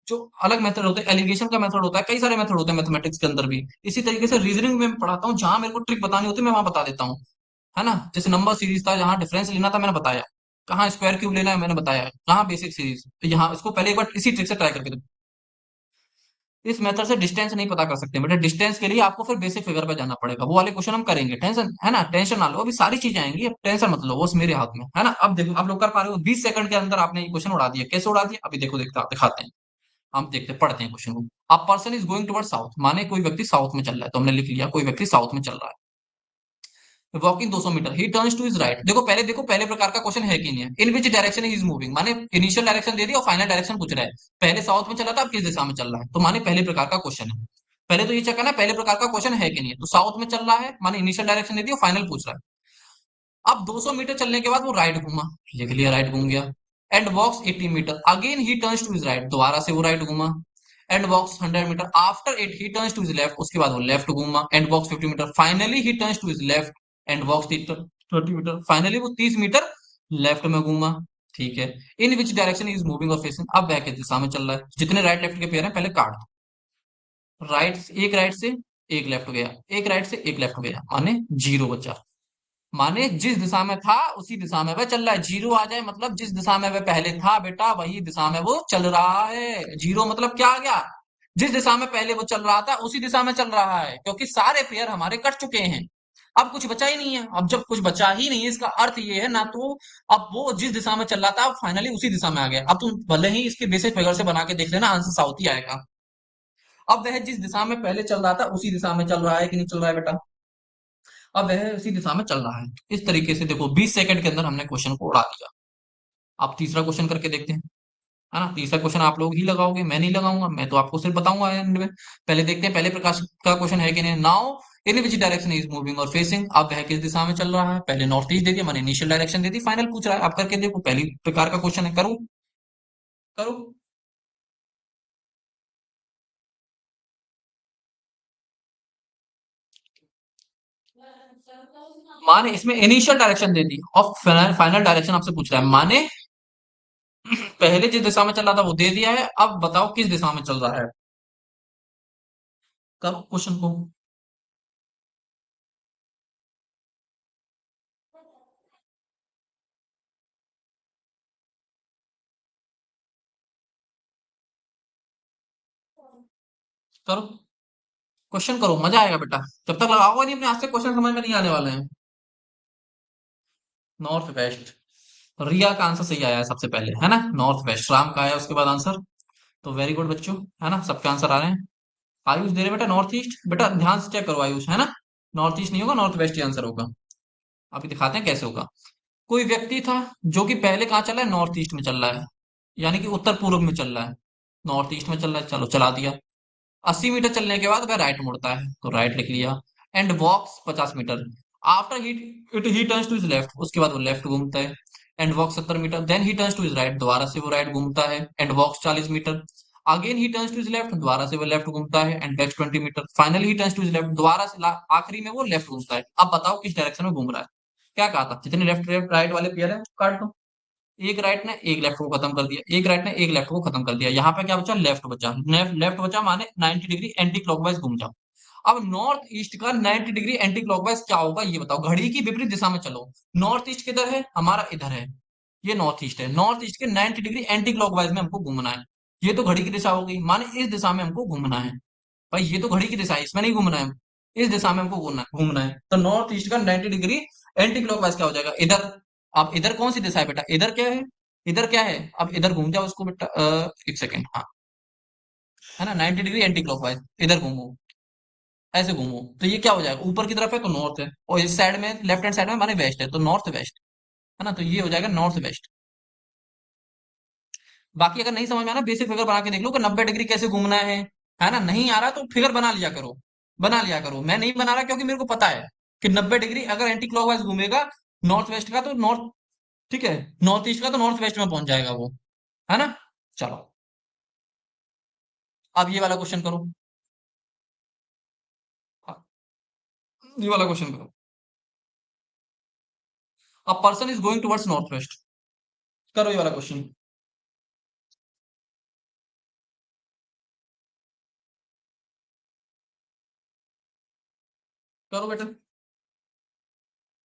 जो अलग मेथड होते हैं, एलिगेशन का मेथड होता है, कई सारे मेथड होते हैं मैथमेटिक्स के अंदर भी। इसी तरीके से रीजनिंग में मैं पढ़ाता हूँ, जहां मेरे को ट्रिक बतानी होती है मैं वहां बता देता हूँ, है ना। जैसे नंबर सीरीज था, जहां डिफरेंस लेना था मैंने बताया, कहाँ स्क्वायर क्यूब लेना है मैंने बताया, कहाँ बेसिक सीरीज, तो यहाँ इसको पहले एक बार इसी ट्रिक से ट्राई करके देखो। इस मेथड से डिस्टेंस नहीं पता कर सकते बेटा। डिस्टेंस के लिए आपको फिर बेसिक फिगर पे जाना पड़ेगा। वो वाले क्वेश्चन हम करेंगे, टेंशन है ना, टेंशन ना लो, अभी सारी चीजें आएंगी, अब टेंशन मत लो, वो मेरे हाथ में है ना। अब देखो आप लोग कर पा रहे हो, 20 सेकंड के अंदर आपने ये क्वेश्चन उड़ा दिया। कैसे उड़ा दिया, अभी देखो, दिखाते हैं। हम देखते पढ़ते हैं क्वेश्चन को। A person is going toward south, माने कोई व्यक्ति साउथ में चल रहा है, तो हमने लिख लिया कोई व्यक्ति साउथ में चल रहा है। Walking 200 metre, he turns to his right. देखो पहले प्रकार का क्वेश्चन है कि नहीं है। In which direction he is moving, माने इनिशियल डायरेक्शन दे दी और फाइनल डायरेक्शन पूछ रहा है। पहले साउथ में चला था, अब किस दिशा में चल रहा है, तो माने पहले प्रकार का क्वेश्चन है। पहले तो ये चेक करना है पहले प्रकार का क्वेश्चन है कि नहीं है। तो साउथ में चल रहा है माने इनिशियल डायरेक्शन दे दी और फाइनल पूछ रहा है। अब 200 मीटर चलने के बाद वो राइट घूमा, लिख लिया राइट घूम गया। And walks 80 metre, again he turns to his right, दोबारा से वो राइट घूमा। And walks 100 metre, after it he turns to his left, उसके बाद वो लेफ्ट घूमा। And walks 50 metre, finally he turns to his left. And walks 30 metre, finally वो 30 मीटर लेफ्ट में घूमा। ठीक है। In which direction is moving और फेसिंग, अब वह किस दिशा में चल रहा है। जितने राइट लेफ्ट के पेयर हैं पहले काट दो। राइट से एक लेफ्ट गया, एक राइट से एक लेफ्ट गया, माने जीरो बचा। माने जिस दिशा में था उसी दिशा में वह चल रहा है। जीरो आ जाए मतलब जिस दिशा में वह पहले था बेटा वही दिशा में वो चल रहा है। जीरो मतलब क्या आ गया, जिस दिशा में पहले वो चल रहा था उसी दिशा में चल रहा है, क्योंकि सारे पेयर हमारे कट चुके हैं। अब कुछ बचा ही नहीं है। अब जब कुछ बचा ही नहीं है इसका अर्थ ये है ना, तो अब वो जिस दिशा में चल रहा था फाइनली उसी दिशा में आ गया। अब तुम भले ही इसके बेसिक फिगर से बना के देख लेना, आंसर साउथ ही आएगा। अब वह जिस दिशा में पहले चल रहा था उसी दिशा में चल रहा है कि नहीं चल रहा है बेटा। अब वह उसी दिशा में चल रहा है। इस तरीके से देखो 20 सेकंड के अंदर हमने क्वेश्चन को उड़ा दिया। आप तीसरा क्वेश्चन करके देखते हैं, है ना। तीसरा क्वेश्चन आप लोग ही लगाओगे, मैं नहीं लगाऊंगा, मैं तो आपको सिर्फ बताऊंगा एंड में। पहले देखते हैं पहले प्रकार का क्वेश्चन है कि नहीं। Now in which direction is moving और फेसिंग, अब वह किस दिशा में चल रहा है। पहले नॉर्थ ईस्ट दे दिया, मैंने इनिशियल डायरेक्शन दे दी, फाइनल पूछ रहा है। आप करके देखो, पहली प्रकार का क्वेश्चन है, करो करो। माने इसमें इनिशियल डायरेक्शन दे दी और फाइनल डायरेक्शन आपसे पूछ रहा है, माने पहले जिस दिशा में चल रहा था वो दे दिया है, अब बताओ किस दिशा में चल रहा है। करो क्वेश्चन को। करो क्वेश्चन करो, मजा आएगा बेटा। जब तक लगाओगे नहीं अपने हाथ से क्वेश्चन समझ में नहीं आने वाले हैं। नॉर्थ वेस्ट, रिया का आंसर सही आया है सबसे पहले, है ना। नॉर्थ वेस्ट राम का आया उसके बाद आंसर। तो वेरी गुड बच्चों, है ना, सबके आंसर आ रहे हैं। आयुष दे रहे बेटा नॉर्थ ईस्ट, बेटा ध्यान से चेक करो आयुष, है ना। नॉर्थ ईस्ट नहीं होगा, नॉर्थ वेस्ट ही आंसर होगा। अभी दिखाते हैं कैसे होगा। कोई व्यक्ति था जो कि पहले कहाँ चल रहा है, नॉर्थ ईस्ट में चल रहा है, यानी कि उत्तर पूर्व में चल रहा है। नॉर्थ ईस्ट में चल रहा है, चलो चला दिया। 80 मीटर चलने के बाद वह राइट मुड़ता है, तो राइट लिख लिया। And walks 50 metre, after he turns to his left, उसके बाद वो लेफ्ट घूमता है। And walk 70 metre, then he turns to his right, दोबारा से वो राइट घूमता है। And walks 40 metre, again he turns to his left, दोबारा से वो लेफ्ट घूमता है। And back 20 metre, finally he turns to his left, दोबारा से आखिरी में वो लेफ्ट घूमता है। अब बताओ किस डायरेक्शन में घूम रहा है। क्या कहा था, जितने लेफ्ट लेफ्ट राइट वाले पेयर है काट दो। एक राइट ने एक लेफ्ट को खत्म कर दिया, एक राइट ने एक लेफ्ट को खत्म कर दिया। यहाँ पे क्या बचा, लेफ्ट बचा। लेफ्ट बचा माने 90 डिग्री एंटी क्लॉकवाइज घूम जाओ। अब नॉर्थ ईस्ट का 90 डिग्री एंटी क्लॉकवाइज क्या होगा ये बताओ। घड़ी की विपरीत दिशा में चलो। नॉर्थ ईस्ट किधर है, हमारा इधर है। ये नॉर्थ ईस्ट है, नॉर्थ ईस्ट के 90 डिग्री एंटी क्लॉकवाइज में हमको घूमना है। ये तो घड़ी की दिशा हो गई, माने इस दिशा में हमको घूमना है। भाई ये तो घड़ी की दिशा है, इसमें नहीं घूमना है, इस दिशा में हमको घूमना है। तो नॉर्थ ईस्ट का 90 डिग्री एंटी क्लॉकवाइज क्या हो जाएगा, इधर। अब इधर कौन सी दिशा है बेटा, इधर क्या है, इधर क्या है। अब इधर घूम जाओ उसको बेटा, एक सेकेंड, हाँ, है ना, 90 डिग्री एंटी क्लॉकवाइज, इधर घूमो, ऐसे घूमो, तो ये क्या हो जाएगा, ऊपर की तरफ है तो नॉर्थ है, और इस साइड में लेफ्ट हैंड साइड में माने वेस्ट है, तो नॉर्थ वेस्ट, है ना। तो ये हो जाएगा नॉर्थ वेस्ट। बाकी अगर नहीं समझ में आना, बेसिक फिगर बना के देख लो कि 90 डिग्री कैसे घूमना है ना। नहीं आ रहा तो फिगर बना लिया करो, बना लिया करो। मैं नहीं बना रहा क्योंकि मेरे को पता है कि 90 डिग्री अगर एंटी क्लॉकवाइज घूमेगा नॉर्थ वेस्ट का तो नॉर्थ, ठीक है, नॉर्थ ईस्ट का तो नॉर्थ वेस्ट में पहुंच जाएगा वो, है ना। चलो अब ये वाला क्वेश्चन करो। हाँ, ये वाला क्वेश्चन करो। A person is going towards north west, करो ये वाला क्वेश्चन। करो बेटा,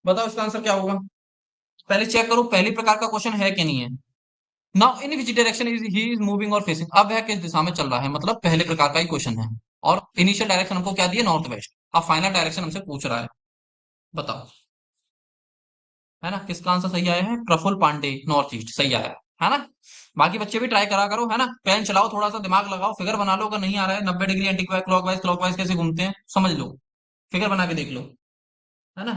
बताओ इसका आंसर क्या होगा। पहले चेक करो पहली प्रकार का क्वेश्चन है कि नहीं है। Now in which direction is he is moving और फेसिंग, अब वह किस दिशा में चल रहा है, मतलब पहले प्रकार का ही क्वेश्चन है। और इनिशियल डायरेक्शन हमको क्या दिया, नॉर्थ वेस्ट। अब फाइनल डायरेक्शन हमसे पूछ रहा है, बताओ। है ना, किसका आंसर सही आया है, प्रफुल्ल पांडे, नॉर्थ ईस्ट सही आया है ना। बाकी बच्चे भी ट्राई करा करो, है ना, पेन चलाओ, थोड़ा सा दिमाग लगाओ, फिगर बना लो, अगर नहीं आ रहा है 90 डिग्री एंटी क्लॉकवाइज क्लॉकवाइज कैसे घूमते हैं समझ लो, फिगर बना के देख लो, है ना।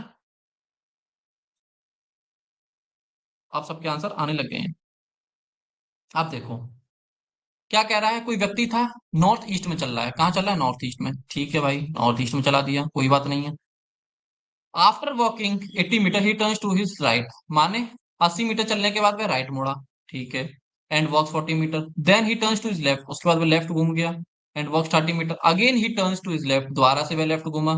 आप सबके आंसर आने लग गए हैं। आप देखो क्या कह रहा है, कोई व्यक्ति था, नॉर्थ ईस्ट में चल रहा है, कहाँ चल रहा है, नॉर्थ ईस्ट में, ठीक है भाई, नॉर्थ ईस्ट में चला दिया, कोई बात नहीं है। After walking 80 metre he turns to his right, माने 80 मीटर चलने के बाद वह राइट मुड़ा, ठीक है। And walks 40 metre, then he turns to his left, उसके बाद वह लेफ्ट घूम गया। And walks 30 metre, again he turns to his left, दोबारा से वह लेफ्ट घूमा।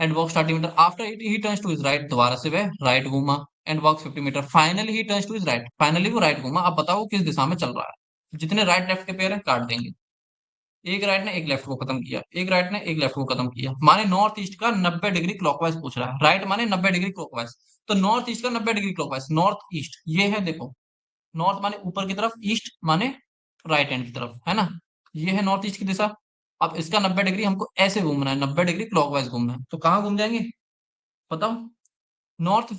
And walks 30 metre, after it he turns to his right, दोबारा से वह राइट घूमा। And walks 50 metre, finally he turns to his right, finally वो राइट घूमा। अब बताओ वो किस दिशा में चल रहा है, जितने राइट लेफ्ट के पेयर है काट देंगे। एक राइट ने एक लेफ्ट को खत्म किया, एक राइट ने एक लेफ्ट को खत्म किया, माने नॉर्थ ईस्ट का 90 डिग्री क्लॉकवाइज पूछ रहा है, राइट माने 90 डिग्री क्लॉकवाइज। तो नॉर्थ ईस्ट का 90 डिग्री क्लॉकवाइज, नॉर्थ ईस्ट ये है देखो, नॉर्थ माने ऊपर की तरफ, ईस्ट माने राइट हैंड की तरफ, है ना। ये है नॉर्थ ईस्ट की दिशा। अब इसका 90 डिग्री हमको ऐसे घूमना है, 90 डिग्री क्लॉकवाइज घूमना है, तो कहाँ घूम जाएंगे बताओ। नॉर्थ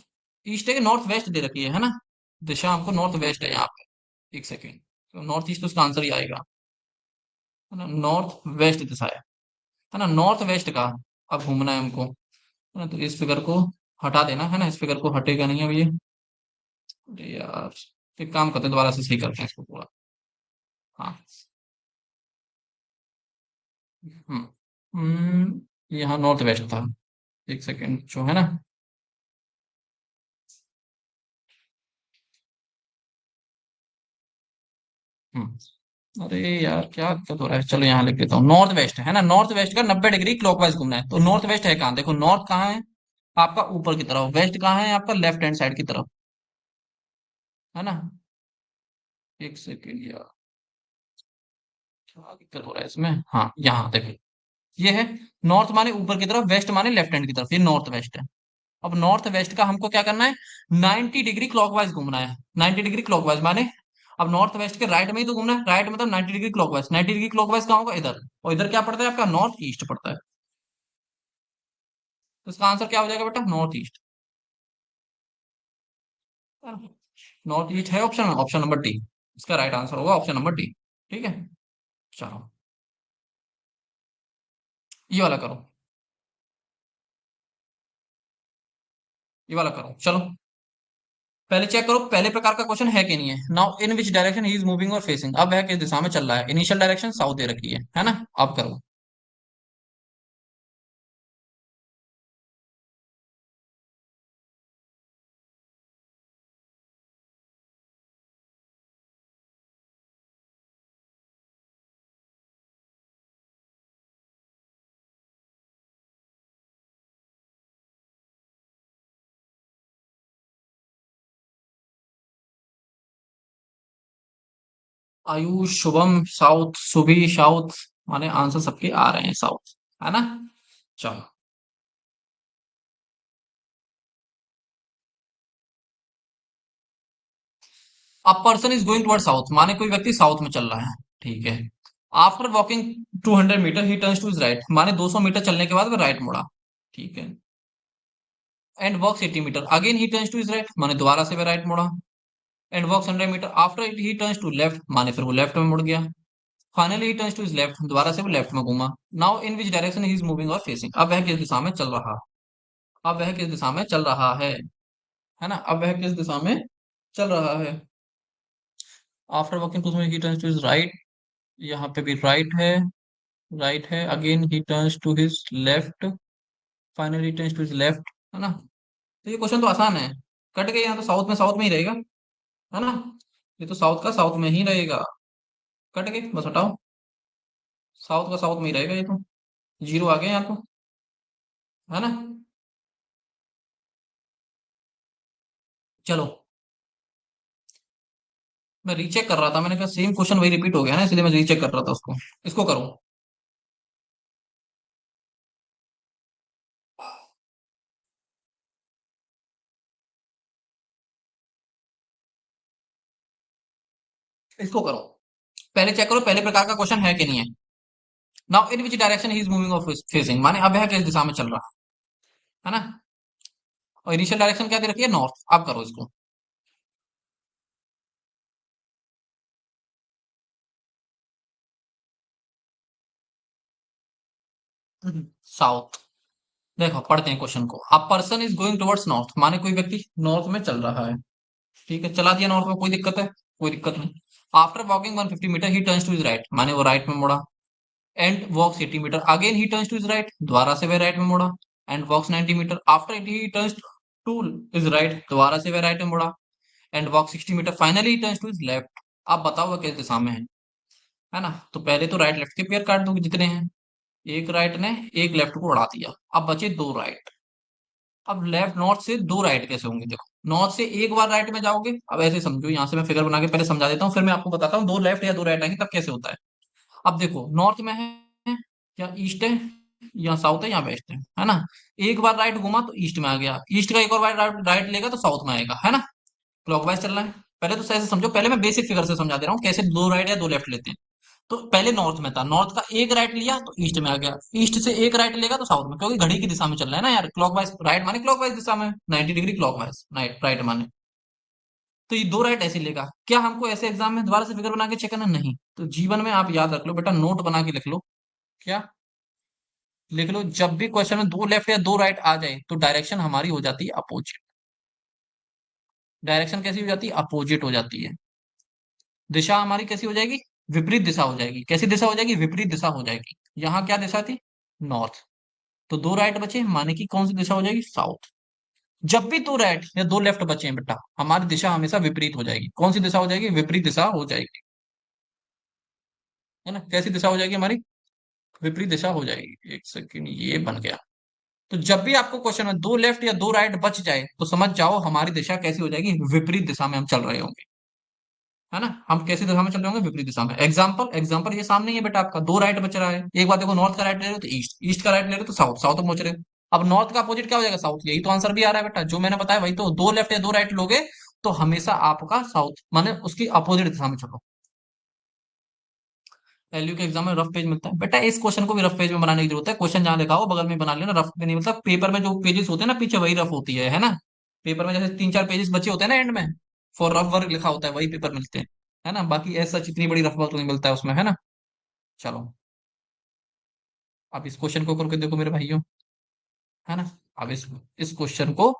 ईस्ट है कि नॉर्थ वेस्ट दे रखी है ना, दिशा हमको नॉर्थ वेस्ट है यहाँ पे, एक सेकेंड, तो नॉर्थ ईस्ट तो उसका आंसर ही आएगा, है ना, नॉर्थ वेस्ट दिशा है ना, नॉर्थ वेस्ट का अब घूमना है हमको, है ना। तो इस फिगर को हटा देना, है ना, इस फिगर को हटेगा नहीं अब ये। अरे यार, एक काम करते हैं, दोबारा से सही करते हैं इसको पूरा। हाँ। हम्म यहाँ नॉर्थ वेस्ट था, एक सेकेंड जो है ना। अरे यार क्या दिक्कत हो रहा है, चलो यहाँ लिख देता हूँ, नॉर्थ वेस्ट है ना, नॉर्थ वेस्ट का 90 डिग्री क्लॉकवाइज घूमना है। तो नॉर्थ वेस्ट है कहाँ, देखो नॉर्थ कहाँ है आपका, ऊपर की तरफ, वेस्ट कहाँ है आपका, लेफ्ट हैंड साइड की तरफ, है ना। एक सेकेंड यार, क्या दिक्कत हो रहा है इसमें, हाँ यहाँ देखो, ये है नॉर्थ माने ऊपर की तरफ, वेस्ट माने लेफ्ट हैंड की तरफ, ये नॉर्थ वेस्ट है। अब नॉर्थ वेस्ट का हमको क्या करना है, 90 डिग्री क्लॉकवाइज घूमना है, 90 डिग्री क्लॉकवाइज माने, अब नॉर्थ वेस्ट के राइट में ही तो घूमना है, राइट मतलब 90 डिग्री क्लॉकवाइज, 90 डिग्री क्लॉकवाइज कहाँ होगा, इधर, और इधर क्या पड़ता है आपका, नॉर्थ ईस्ट पड़ता है। तो इसका आंसर क्या हो जाएगा बेटा, नॉर्थ ईस्ट। नॉर्थ ईस्ट है ऑप्शन, ऑप्शन नंबर डी, इसका राइट आंसर होगा ऑप्शन नंबर डी। ठीक है, चलो ये वाला करो, ये वाला करो, चलो पहले चेक करो पहले प्रकार का क्वेश्चन है कि नहीं है। Now in which direction he is moving और फेसिंग, अब वह किस दिशा में चल रहा है, इनिशियल डायरेक्शन साउथ दे रखी है ना। अब करो। आयुष, शुभम साउथ, सुबी साउथ, माने आंसर सबके आ रहे हैं साउथ, है ना। चलो, a person is going toward south, माने कोई व्यक्ति साउथ में चल रहा है, ठीक है। After walking 200 metre he turns to his right, माने 200 मीटर चलने के बाद वह राइट मुड़ा, ठीक है। And walks 80 metre, again he turns to his right, माने दोबारा से वह राइट मुड़ा। And walks 100 metre, after it he turns to left, माने फिर वो लेफ्ट में मुड़ गया। Finally he turns to his left, दोबारा से वो लेफ्ट में घूमा। Now in which direction he is moving और फेसिंग, अब वह किस दिशा में चल रहा, अब वह किस दिशा में चल रहा है ना, अब वह किस दिशा में चल रहा है। After walking two he turns to his right, यहाँ पे भी राइट है, राइट है, again he turns to his left, finally turns to his left, है ना। तो ये क्वेश्चन तो आसान है, कट गए यहाँ, तो साउथ में ही रहेगा, है ना। ये तो साउथ का साउथ में ही रहेगा, कट गए बस हटाओ, साउथ का साउथ में ही रहेगा ये तो, जीरो आ गए यहाँ तो, है ना। चलो मैं रीचेक कर रहा था, मैंने कहा सेम क्वेश्चन वही रिपीट हो गया ना, इसलिए मैं रीचेक कर रहा था उसको, इसको करो। इसको करो, पहले चेक करो पहले प्रकार का क्वेश्चन है कि नहीं है। Now in which direction he is moving of facing, माने अब यह किस दिशा में चल रहा है ना। और इनिशियल डायरेक्शन क्या दे रखी है, नॉर्थ। अब करो इसको। साउथ। देखो पढ़ते हैं क्वेश्चन को। A person is going towards north, माने कोई व्यक्ति नॉर्थ में चल रहा है। ठीक है, चला दिया नॉर्थ में, कोई दिक्कत है? कोई दिक्कत नहीं। After walking 150 metre he turns to his right, माने वो राइट में मुड़ा। And walks 80 metre, again he turns to his right, दोबारा से वह राइट में मुड़ा। And walks 90 metre, after it he turns to his right, दोबारा से वह राइट में मुड़ा। And walk 60 metre, finally turns to his left. अब बताओ वह किस दिशा में है ना। तो पहले तो राइट लेफ्ट के पेयर काट दो जितने हैं। एक राइट ने एक लेफ्ट को उड़ा दिया, अब बचे दो राइट। अब लेफ्ट नॉर्थ से दो राइट कैसे होंगे, देखो नॉर्थ से एक बार राइट में जाओगे। अब ऐसे समझो, यहाँ से मैं फिगर बना के पहले समझा देता हूँ, फिर मैं आपको बताता हूँ दो लेफ्ट या दो राइट आएंगे तब कैसे होता है। अब देखो नॉर्थ में है या ईस्ट है या साउथ है या वेस्ट है ना। एक बार राइट घुमा तो ईस्ट में आ गया, ईस्ट का एक और बार राइट राइट लेगा तो साउथ में आएगा, है ना। क्लॉकवाइज चल रहा है। पहले तो ऐसे समझो, पहले मैं बेसिक फिगर से समझा दे रहा हूँ कैसे दो राइट या दो लेफ्ट लेते हैं। तो पहले नॉर्थ में था, नॉर्थ का एक राइट लिया तो ईस्ट में आ गया, ईस्ट से एक राइट लेगा तो साउथ में, क्योंकि घड़ी की दिशा में चल रहा है ना यार। क्लॉकवाइज राइट माने क्लॉकवाइज दिशा में 90 डिग्री क्लॉकवाइज, राइट राइट माने। तो ये दो राइट ऐसे लेगा। क्या हमको ऐसे एग्जाम में दोबारा से फिगर बना के चेक करना? नहीं। तो जीवन में आप याद रख लो बेटा, नोट बना के लिख लो। क्या लिख लो? जब भी क्वेश्चन में दो लेफ्ट या दो राइट आ जाए तो डायरेक्शन हमारी हो जाती है अपोजिट। डायरेक्शन कैसी हो जाती है? अपोजिट हो जाती है। दिशा हमारी कैसी हो जाएगी? विपरीत दिशा हो जाएगी। कैसी दिशा हो जाएगी? विपरीत दिशा हो जाएगी। यहाँ क्या दिशा थी? नॉर्थ। तो दो राइट बचे, माने की कौन सी दिशा हो जाएगी? साउथ। जब भी दो राइट या दो लेफ्ट बचे हैं बेटा, हमारी दिशा हमेशा विपरीत हो जाएगी। कौन सी दिशा हो जाएगी? विपरीत दिशा हो जाएगी, है ना। कैसी दिशा हो जाएगी हमारी? विपरीत दिशा हो जाएगी। एक सेकंड, ये बन गया। तो जब भी आपको क्वेश्चन में दो लेफ्ट या दो राइट बच जाए तो समझ जाओ हमारी दिशा कैसी हो जाएगी? विपरीत दिशा में हम चल रहे होंगे, है ना। हम कैसी दिशा में चल रहे होंगे? विपरीत दिशा में। एग्जाम्पल एग्जाम्पल ये सामने ही है बेटा, आपका दो राइट बच रहा है। एक बार देखो, नॉर्थ का राइट ले रहे हो तो ईस्ट, ईस्ट का राइट ले रहे हो तो साउथ, साउथ में पहुंच रहे हो। अब नॉर्थ का अपोजिट क्या हो जाएगा? साउथ। यही तो आंसर भी आ रहा है बेटा, जो मैंने बताया वही तो। दो लेफ्ट या दो राइट लोगे तो हमेशा आपका साउथ, माने उसकी अपोजिट दिशा में चलो। एलयू के एग्जाम में रफ पेज मिलता है बेटा, इस क्वेश्चन को भी रफ पेज में बनाने की जरूरत है। क्वेश्चन जहां लिखा हो बगल में बना लेना, रफ में नहीं। मतलब पेपर में जो पेजेस होते हैं ना पीछे, वही रफ होती है ना। पेपर में जैसे तीन चार पेजेस बचे होते हैं ना एंड में, फॉर रफ वर्क लिखा होता है, वही पेपर मिलते हैं, है ना। बाकी ऐसा इतनी बड़ी रफ वर्क नहीं मिलता है उसमें, है ना। चलो, अब इस क्वेश्चन को करके देखो मेरे भाइयों, है ना। अब इस क्वेश्चन को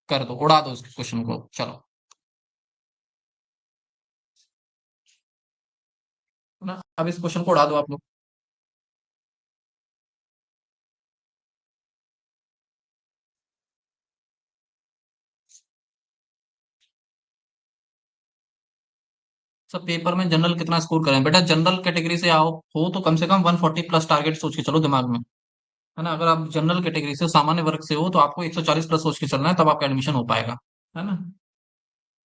कर दो, उड़ा दो इस क्वेश्चन को, चलो, है ना। अब इस क्वेश्चन को उड़ा दो आप लोग। सब पेपर में जनरल कितना स्कोर करें बेटा? जनरल कैटेगरी से आओ हो तो कम से कम 140 प्लस टारगेट सोच के चलो दिमाग में, है ना। अगर आप जनरल कैटेगरी से, सामान्य वर्ग से हो, तो आपको 140 प्लस सोच के चलना है, तब आपका एडमिशन हो पाएगा, है ना।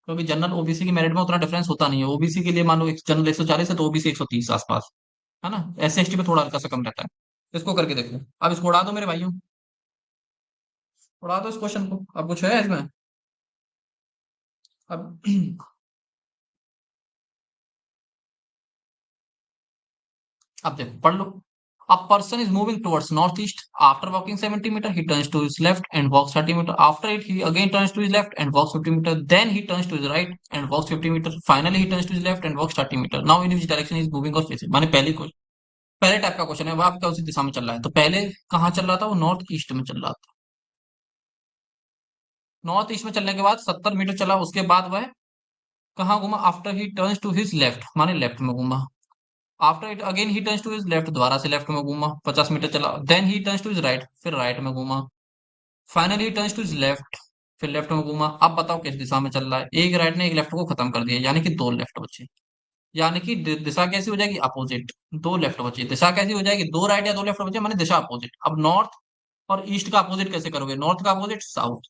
क्योंकि जनरल ओबीसी की मेरिट में उतना डिफरेंस होता नहीं है। ओबीसी के लिए मान लो जनरल 140 है तो ओबीसी 130 आसपास, है ना। एससी एसटी में थोड़ा हल्का सा कम रहता है। इसको करके देखो। अब इसको उड़ा दो मेरे भाइयों, उड़ा दो इस क्वेश्चन को। अब कुछ है इसमें? अब अब देखो, पढ़ लो। A person is moving towards northeast. After walking 70 meter, he turns to his left and walks 30 meter. After it, he again turns to his left and walks 50 meter. Then he turns to his right and walks 50 meter. Finally, he turns to his left and walks 30 meter. Now, in which direction he is moving or facing? माने पहली क्वेश्चन, पहले टाइप का क्वेश्चन है, वो आपका उसी दिशा में चल रहा है। तो पहले कहाँ चल रहा था? वो नॉर्थ ईस्ट में चल रहा था। नॉर्थ ईस्ट में चलने के बाद 70 मीटर चला, उसके बाद वह कहाँ घूमा? After he turns to his left, माने लेफ्ट में घूमा। After it again he turns to his left, दोबारा से लेफ्ट में घूमा, 50 मीटर चला। Then he turns to his right, फिर राइट में घूमा। Finally turns to his left, फिर लेफ्ट में घूमा। अब बताओ किस दिशा में चल रहा है? एक राइट ने एक लेफ्ट को खत्म कर दिया, यानी कि दो लेफ्ट बचे। यानी कि दिशा कैसी हो जाएगी? अपोजिट। दो लेफ्ट बचे, दिशा कैसी हो जाएगी? दो राइट या दो लेफ्ट बचे, माने दिशा अपोजिट। अब नॉर्थ और ईस्ट का अपोजिट कैसे करोगे? नॉर्थ का अपोजिट साउथ,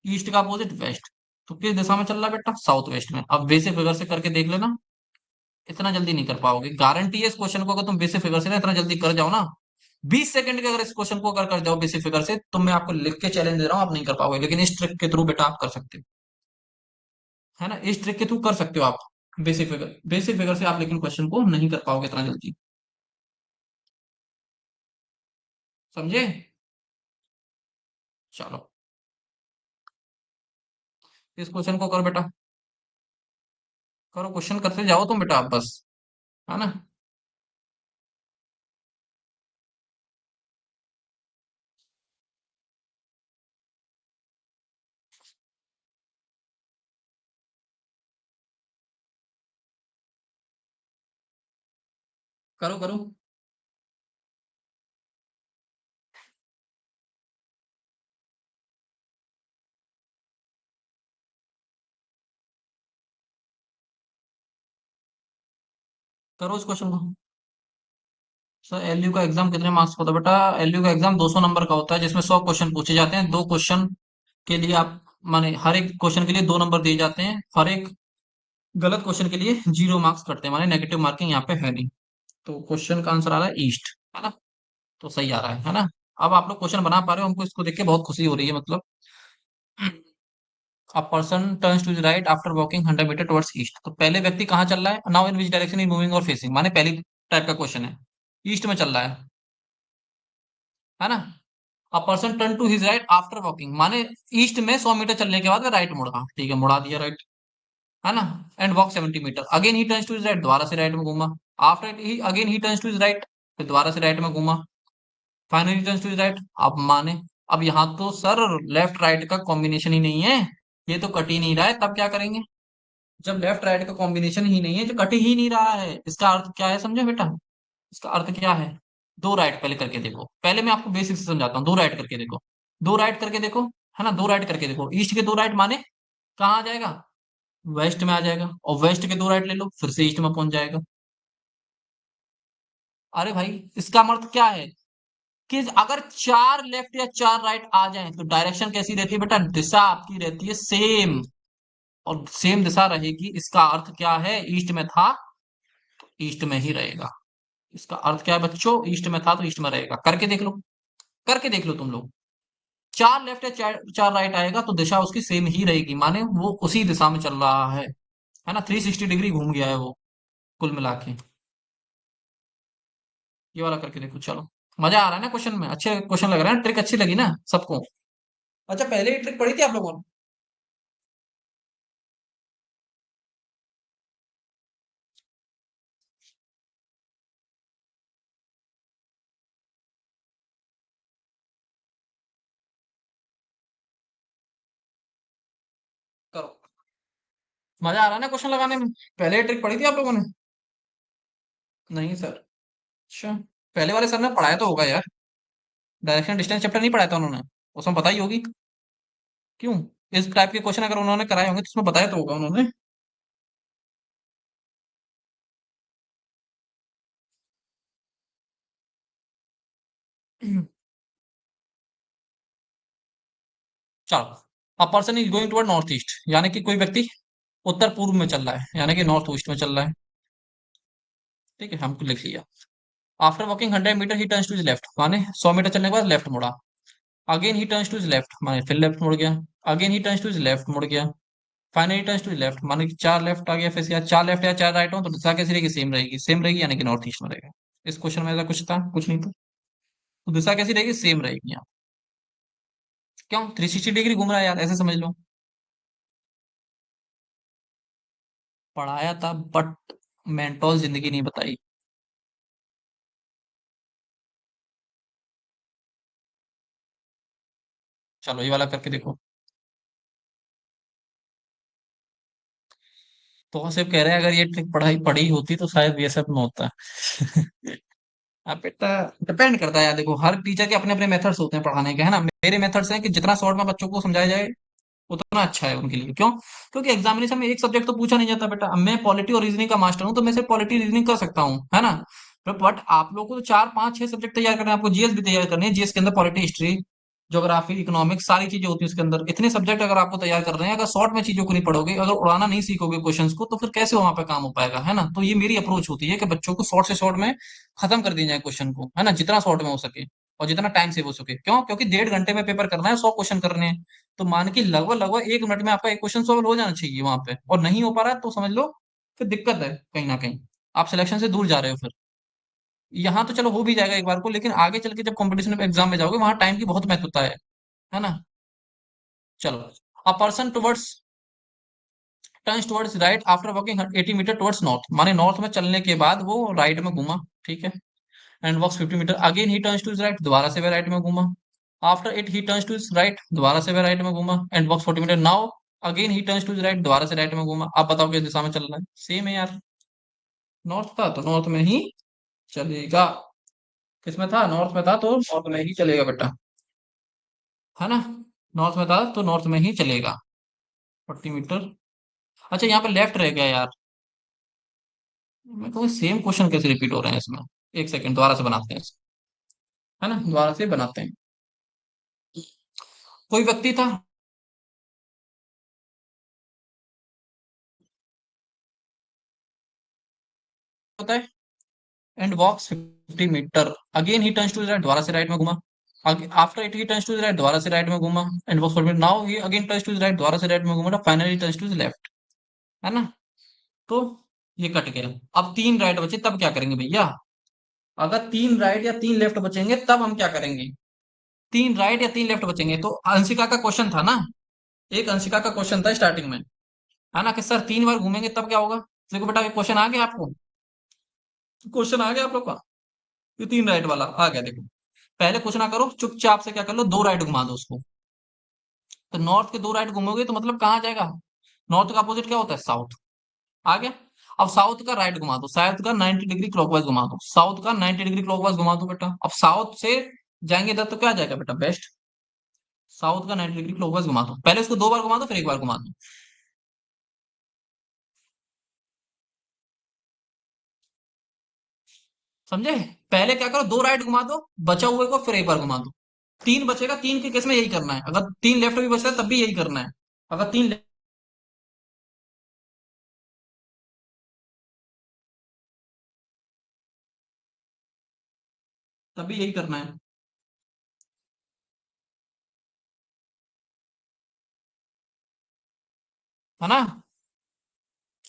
ईस्ट का अपोजिट वेस्ट। तो किस दिशा में चल रहा है बेटा? साउथ वेस्ट में। अब बेसिक फिगर से करके देख लेना, इतना जल्दी नहीं कर पाओगे, गारंटी है। इस क्वेश्चन को अगर तुम बेसिक फिगर से ना इतना जल्दी कर जाओ ना, 20 सेकंड के अगर इस क्वेश्चन को अगर कर जाओ बेसिक फिगर से, तो मैं आपको लिख के चैलेंज दे रहा हूँ, आप नहीं कर पाओगे। लेकिन इस ट्रिक के थ्रू बेटा आप कर सकते हो, है ना। इस ट्रिक के थ्रू कर सकते हो आप। बेसिक फिगर से आप लेकिन क्वेश्चन को नहीं कर पाओगे इतना जल्दी। समझे? चलो, इस क्वेश्चन को करो बेटा। करो, क्वेश्चन करते जाओ तुम बेटा, आप बस। है ना? करो करो। करो इस क्वेश्चन को। सर, एलयू का एग्जाम कितने मार्क्स का होता है बेटा? एलयू का एग्जाम 200 नंबर का होता है, जिसमें 100 क्वेश्चन पूछे जाते हैं। दो क्वेश्चन के लिए आप, माने हर एक क्वेश्चन के लिए 2 नंबर दिए जाते हैं। हर एक गलत क्वेश्चन के लिए 0 मार्क्स कटते हैं, माने नेगेटिव मार्किंग यहाँ पे है नहीं। तो क्वेश्चन का आंसर आ रहा है ईस्ट। है ना? तो सही आ रहा है ना? अब आप लोग क्वेश्चन बना पा रहे हो, हमको इसको देख के बहुत खुशी हो रही है, मतलब। A person turns to the right after walking 100 metre towards east. तो पहले व्यक्ति कहाँ चल रहा है? Now in which direction is moving और फेसिंग, माने पहली टाइप का क्वेश्चन है। ईस्ट में चल रहा है ना? A person turn to his right after walking, माने ईस्ट में 100 मीटर चलने के बाद वह राइट मुड़ा। ठीक है, मुड़ा दिया राइट। है ना? And walk 70 metre, again he turns to his right, दोबारा से राइट में घूमा। After he again he turns to his right, फिर दोबारा से राइट में घूमा। Finally turns to his right. अब माने, अब यहाँ तो सर लेफ्ट राइट का कॉम्बिनेशन ही नहीं है, ये तो कट ही नहीं रहा है, तब क्या करेंगे? जब लेफ्ट राइट का कॉम्बिनेशन ही नहीं है, जो कट ही नहीं रहा है, इसका अर्थ क्या है, समझे बेटा? इसका अर्थ क्या है? दो राइट पहले करके देखो, पहले मैं आपको बेसिक से समझाता हूँ। दो राइट करके देखो, दो राइट करके देखो। है ना? दो राइट करके देखो, ईस्ट के दो राइट माने कहाँ आ जाएगा? वेस्ट में आ जाएगा। और वेस्ट के दो राइट ले लो, फिर से ईस्ट में पहुंच जाएगा। अरे भाई, इसका मतलब क्या है कि अगर चार लेफ्ट या चार राइट आ जाएं तो डायरेक्शन कैसी रहती है बेटा? दिशा आपकी रहती है सेम। और सेम दिशा रहेगी, इसका अर्थ क्या है? ईस्ट में था, ईस्ट में ही रहेगा। इसका अर्थ क्या है बच्चों? ईस्ट में था तो ईस्ट में रहेगा। करके देख लो, करके देख लो तुम लोग। चार लेफ्ट या चार चार राइट आएगा तो दिशा उसकी सेम ही रहेगी, माने वो उसी दिशा में चल रहा है ना? 360 डिग्री घूम गया है वो, कुल मिला के। ये वाला करके देखो, चलो। मजा आ रहा है ना क्वेश्चन में? अच्छे क्वेश्चन लग रहा है, ट्रिक अच्छी लगी ना सबको? अच्छा, पहले ही ट्रिक पढ़ी थी आप लोगों ने? करो। मजा आ रहा है ना क्वेश्चन लगाने में? पहले ही ट्रिक पढ़ी थी आप लोगों ने? नहीं सर। अच्छा, पहले वाले सर ने पढ़ाया तो होगा यार। डायरेक्शन डिस्टेंस चैप्टर नहीं पढ़ाया था उन्होंने? उसमें बताई होगी। क्यों? इस टाइप के क्वेश्चन अगर उन्होंने कराए होंगे तो उसमें बताया तो होगा उन्होंने। चलो। A person is going toward north east, यानी कि कोई व्यक्ति उत्तर पूर्व में चल रहा है, यानी कि नॉर्थ ईस्ट में चल रहा है। ठीक है, हमको लिख लिया। After walking 100 metre he turns to his left, माने 100 मीटर चलने के बाद लेफ्ट मुड़ा। Again he turns to his left, माने फिर लेफ्ट मुड़ गया। Again he turns to his left, मुड़ गया। Finally turns to his left, माने कि चार लेफ्ट आ गया, फिर से यार चार लेफ्ट या चार राइट हो तो दिशा कैसी रहेगी? सेम रहेगी। सेम रहेगी यानी कि नॉर्थ ईस्ट में रहेगा। इस क्वेश्चन में ऐसा कुछ था? कुछ नहीं था। तो दिशा कैसी रहेगी? सेम रहेगी यहाँ। क्यों? 360 डिग्री घूम रहा है यार, ऐसे समझ लो। पढ़ाया था, बट मेंटोल जिंदगी नहीं बताई। चलो, ये वाला करके देखो। तो सिर्फ कह रहे हैं, अगर ये ट्रिक पढ़ाई पढ़ी होती तो शायद ये सब में होता। अब बेटा, डिपेंड करता है यार, देखो हर टीचर के अपने अपने मेथड्स होते हैं पढ़ाने के, है ना? मेरे मेथड्स हैं कि जितना शॉर्ट में बच्चों को समझाया जाए उतना अच्छा है उनके लिए। क्यों? क्योंकि एग्जामिनेशन में एक सब्जेक्ट तो पूछा नहीं जाता बेटा। अब मैं पॉलिटी और रीजनिंग का मास्टर हूँ, तो मैं सिर्फ पॉलिटी रीजनिंग कर सकता हूँ, है ना? बट आप लोगों को तो चार पांच छह सब्जेक्ट तैयार करने हैं, आपको जीएस भी तैयार करनी है। जीएस के अंदर पॉलिटी, हिस्ट्री, ज्योग्राफी, इकोनॉमिक्स, सारी चीजें होती है उसके अंदर। इतने सब्जेक्ट अगर आपको तैयार कर रहे हैं, अगर शॉर्ट में चीजों को नहीं पढ़ोगे, अगर उड़ाना नहीं सीखोगे क्वेश्चंस को, तो फिर कैसे वहां पे काम हो पाएगा? है ना? तो ये मेरी अप्रोच होती है कि बच्चों को शॉर्ट से शॉर्ट में खत्म कर दिया जाए क्वेश्चन को, है ना? जितना शॉर्ट में हो सके और जितना टाइम सेव हो सके। क्यों? क्योंकि 1.5 घंटे में पेपर करना है, 100 क्वेश्चन करने हैं। तो मान के लगभग लगभग 1 मिनट में आपका एक क्वेश्चन सॉल्व हो जाना चाहिए वहां पे, और नहीं हो पा रहा है तो समझ लो फिर दिक्कत है कहीं ना कहीं, आप सिलेक्शन से दूर जा रहे हो फिर। यहाँ तो चलो हो भी जाएगा एक बार को, लेकिन आगे चल के जब कॉम्पिटिशन एग्जाम में जाओगे वहां टाइम की बहुत महत्वता है ना। चलो, a person towards turns towards right after walking 80 metre towards north, माने नॉर्थ में चलने के बाद वो राइट में घूमा, ठीक है, and walks 50 metre, again he turns to right, दोबारा से वह राइट में घूमा, after it he turns to right, दोबारा से वह राइट में घूमा, and walks 40 metre, now again he turns to right, दोबारा से राइट में घूमा। आप बताओ किस दिशा में चल रहा है, सेम है यार, नॉर्थ था तो नॉर्थ में ही चलेगा। किसमें था, नॉर्थ में था तो नॉर्थ में ही चलेगा बेटा, है ना, नॉर्थ में था तो नॉर्थ में ही चलेगा। 40 मीटर, अच्छा यहाँ पे लेफ्ट रह गया यार, मैं कहूँ सेम क्वेश्चन कैसे रिपीट हो रहे हैं इसमें। एक सेकंड, दोबारा से बनाते हैं इसको, है ना, दोबारा से बनाते हैं। कोई व्यक्ति था, होता है, and walks 50 metre, again he turns to right, दोबारा से राइट में घुमा, after it he turns to right, दोबारा से राइट में घुमा, and walks 40 metre, now he again turns to right, दोबारा से राइट में घुमा, फाइनली टर्न्स टू लेफ्ट, है ना। तो ये कट गया, अब तीन राइट बचे, तब क्या करेंगे भैया, अगर तीन राइट या तीन लेफ्ट बचेंगे तब हम क्या करेंगे, तीन राइट या तीन लेफ्ट बचेंगे तो अंशिका का क्वेश्चन था ना, एक अंशिका का क्वेश्चन था स्टार्टिंग में, है ना, कि सर तीन बार घूमेंगे तब क्या होगा। देखो बेटा ये क्वेश्चन आ गया आपको, क्वेश्चन आ गया आप लोग का, ये तीन राइट वाला आ गया, देखो पहले कुछ ना करो, चुपचाप से क्या कर लो, दो राइट घुमा दो उसको, तो नॉर्थ के दो राइट घूमोगे तो मतलब कहाँ जाएगा, नॉर्थ का अपोजिट क्या होता है, साउथ, आ गया। अब साउथ का राइट घुमा दो, साउथ का 90 डिग्री क्लॉकवाइज घुमा दो, साउथ का 90 डिग्री क्लॉकवाइज घुमा दो बेटा, अब साउथ से जाएंगे इधर तो क्या जाएगा बेटा, वेस्ट, साउथ का 90 डिग्री क्लॉकवाइज घुमा दो, पहले उसको दो बार घुमा दो फिर एक बार घुमा दो, समझे। पहले क्या करो, दो राइट घुमा दो, बचा हुए को फिर एक बार घुमा दो, तीन बचेगा, तीन के केस में यही करना है, अगर तीन लेफ्ट भी बचता है तब भी यही करना है, अगर तीन तब भी यही करना है ना।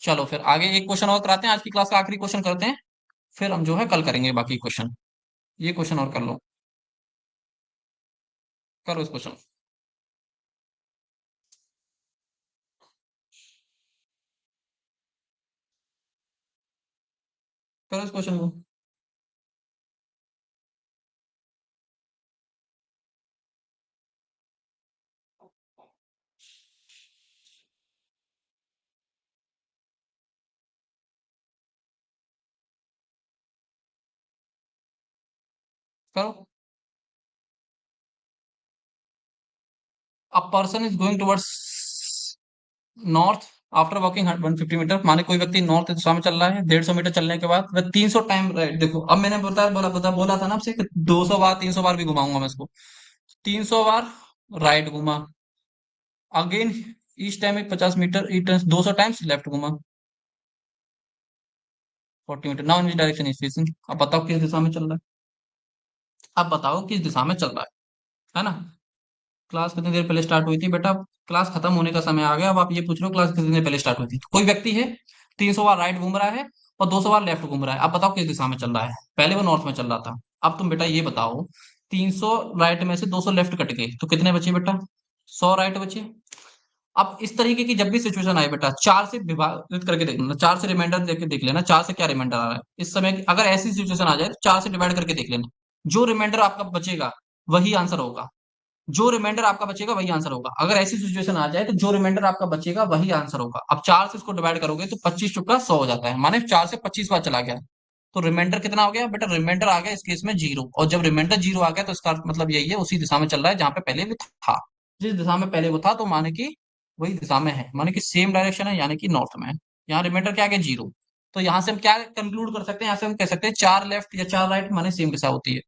चलो फिर आगे एक क्वेश्चन और कराते हैं, आज की क्लास का आखिरी क्वेश्चन करते हैं, फिर हम जो है कल करेंगे बाकी क्वेश्चन। ये क्वेश्चन और कर लो, करो इस क्वेश्चन, करो इस क्वेश्चन को, करो। A person is going towards north after walking 150 metre, माने कोई व्यक्ति नॉर्थ दिशा में चल रहा है 150 मीटर चलने के बाद वह 300 टाइम राइट, देखो अब मैंने बोला था ना आपसे कि 200 बार 300 बार भी घुमाऊंगा मैं इसको, 300 बार राइट घुमा, again each time 50 metre, each time 200 times left घुमा, 40 metre, now in direction is facing, अब बताओ किस दिशा में चल रहा है, अब बताओ किस दिशा में चल रहा है ना। क्लास कितनी देर पहले स्टार्ट हुई थी बेटा, क्लास खत्म होने का समय आ गया, अब आप ये पूछ रहे हो क्लास कितनी देर पहले स्टार्ट हुई थी। कोई व्यक्ति है 300 बार राइट घूम रहा है और 200 बार लेफ्ट घूम रहा है, अब बताओ किस दिशा में चल रहा है, पहले वो नॉर्थ में चल रहा था, अब तुम बेटा ये बताओ, 300 राइट में से 200 लेफ्ट कट गए तो कितने बचे बेटा, 100 राइट बचे। अब इस तरीके की जब भी सिचुएशन आए बेटा, चार से विभाजित करके देख लेना, चार से रिमाइंडर देके देख लेना, चार से क्या रिमाइंडर आ रहा है इस समय, अगर ऐसी सिचुएशन आ जाए तो चार से डिवाइड करके देख लेना, जो रिमाइंडर आपका बचेगा वही आंसर होगा, जो रिमाइंडर आपका बचेगा वही आंसर होगा, अगर ऐसी सिचुएशन आ जाए तो जो रिमाइंडर आपका बचेगा वही आंसर होगा। अब चार से इसको डिवाइड करोगे तो 25 चुका 100 हो जाता है, माने चार से 25 बार चला गया, तो रिमाइंडर कितना हो गया बेटा, रिमाइंडर आ गया इस केस में जीरो, और जब रिमाइंडर जीरो आ गया तो इसका मतलब यही है उसी दिशा में चल रहा है जहां पे पहले वो था, जिस दिशा में पहले वो था तो माने कि वही दिशा में है, माने कि सेम डायरेक्शन है यानी कि नॉर्थ में है। यहाँ रिमाइंडर क्या आ गया, जीरो, तो यहाँ से हम क्या कंक्लूड कर सकते हैं, यहाँ से हम कह सकते हैं चार लेफ्ट या चार राइट माने सेम दिशा होती है,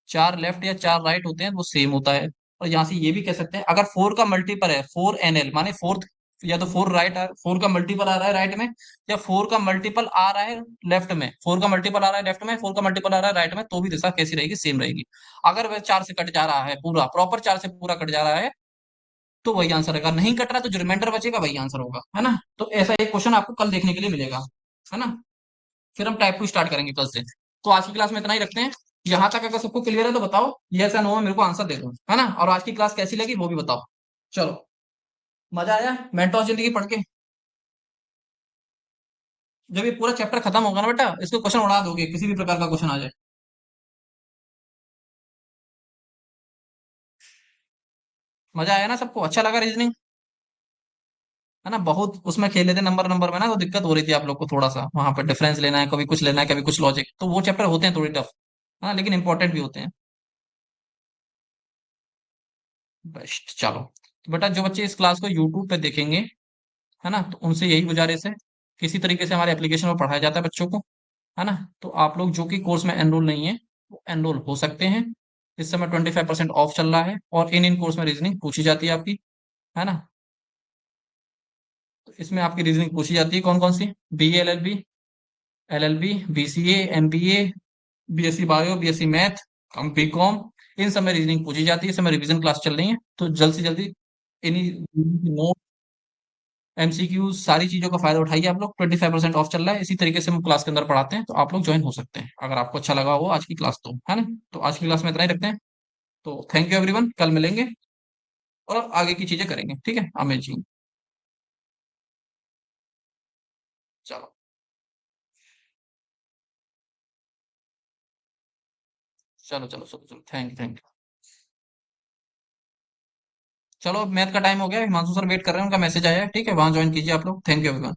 चार लेफ्ट या चार राइट होते हैं वो सेम होता है। और यहाँ से ये भी कह सकते हैं अगर फोर का मल्टीपल है, 4 NL माने फोर्थ, या तो फोर राइट, फोर का मल्टीपल आ रहा है राइट में, या फोर का मल्टीपल आ रहा है लेफ्ट में, फोर का मल्टीपल आ रहा है लेफ्ट में, फोर का मल्टीपल आ रहा है राइट में, तो भी दिशा कैसी रहेगी, सेम रहेगी। अगर वह चार से कट जा रहा है, पूरा प्रॉपर चार से पूरा कट जा रहा है तो वही आंसर रहेगा, नहीं कट रहा तो जो रिमाइंडर बचेगा वही आंसर होगा, है ना। तो ऐसा एक क्वेश्चन आपको कल देखने के लिए मिलेगा। है ना। फिर हम टाइप 2 स्टार्ट करेंगे कल से। तो आज की क्लास में इतना ही रखते हैं। यहाँ तक अगर सबको क्लियर है तो बताओ, यस या नो में मेरे को आंसर दे दो, है ना। और आज की क्लास कैसी लगी वो भी बताओ। चलो, मजा आया मेंटोर जिंदगी पढ़ के? जब ये पूरा चैप्टर खत्म होगा ना बेटा, इसको क्वेश्चन उड़ा दोगे, किसी भी प्रकार का क्वेश्चन आ जाए। मजा आया ना सबको, अच्छा लगा रीजनिंग, है ना। बहुत उसमें खेले थे नंबर नंबर में ना, तो दिक्कत हो रही थी आप लोग को थोड़ा सा, वहां पर डिफरेंस लेना है, कभी कुछ लेना है, कभी कुछ लॉजिक, तो वो चैप्टर होते हैं थोड़ी टफ। हाँ, लेकिन इंपॉर्टेंट भी होते हैं। बेस्ट, चलो। तो बेटा जो बच्चे इस क्लास को यूट्यूब पे देखेंगे, है ना, तो उनसे यही गुजारिश है, किसी तरीके से हमारे एप्लीकेशन में पढ़ाया जाता है बच्चों को, है ना। तो आप लोग जो कि कोर्स में एनरोल नहीं है, वो एनरोल हो सकते हैं। इस समय 25% ऑफ चल रहा है, और इन कोर्स में रीजनिंग पूछी जाती है आपकी, है ना। तो इसमें आपकी रीजनिंग पूछी जाती है कौन कौन सी, B L L B, L L B, B C M B A, B S C bio, B S C math, B com, इन सब में रीजनिंग पूछी जाती है। इस समय रिवीजन क्लास चल रही है, तो जल्द से जल्दी इन्हीं नोट, एमसीक्यू, सारी चीजों का फायदा उठाइए आप लोग। 25% ऑफ चल रहा है, इसी तरीके से हम क्लास के अंदर पढ़ाते हैं, तो आप लोग ज्वाइन हो सकते हैं अगर आपको अच्छा लगा हो आज की क्लास, तो है ना। तो आज की क्लास में इतना ही रखते हैं। तो थैंक यू एवरीवन, कल मिलेंगे और अब आगे की चीजें करेंगे, ठीक है अमित जी। चलो, चलो, चलो, चलो, चलो, थैंक यू। चलो, मैथ का टाइम हो गया, हिमांशु सर वेट कर रहे हैं, उनका मैसेज आया है, ठीक है, वहां ज्वाइन कीजिए आप लोग। Thank you everyone.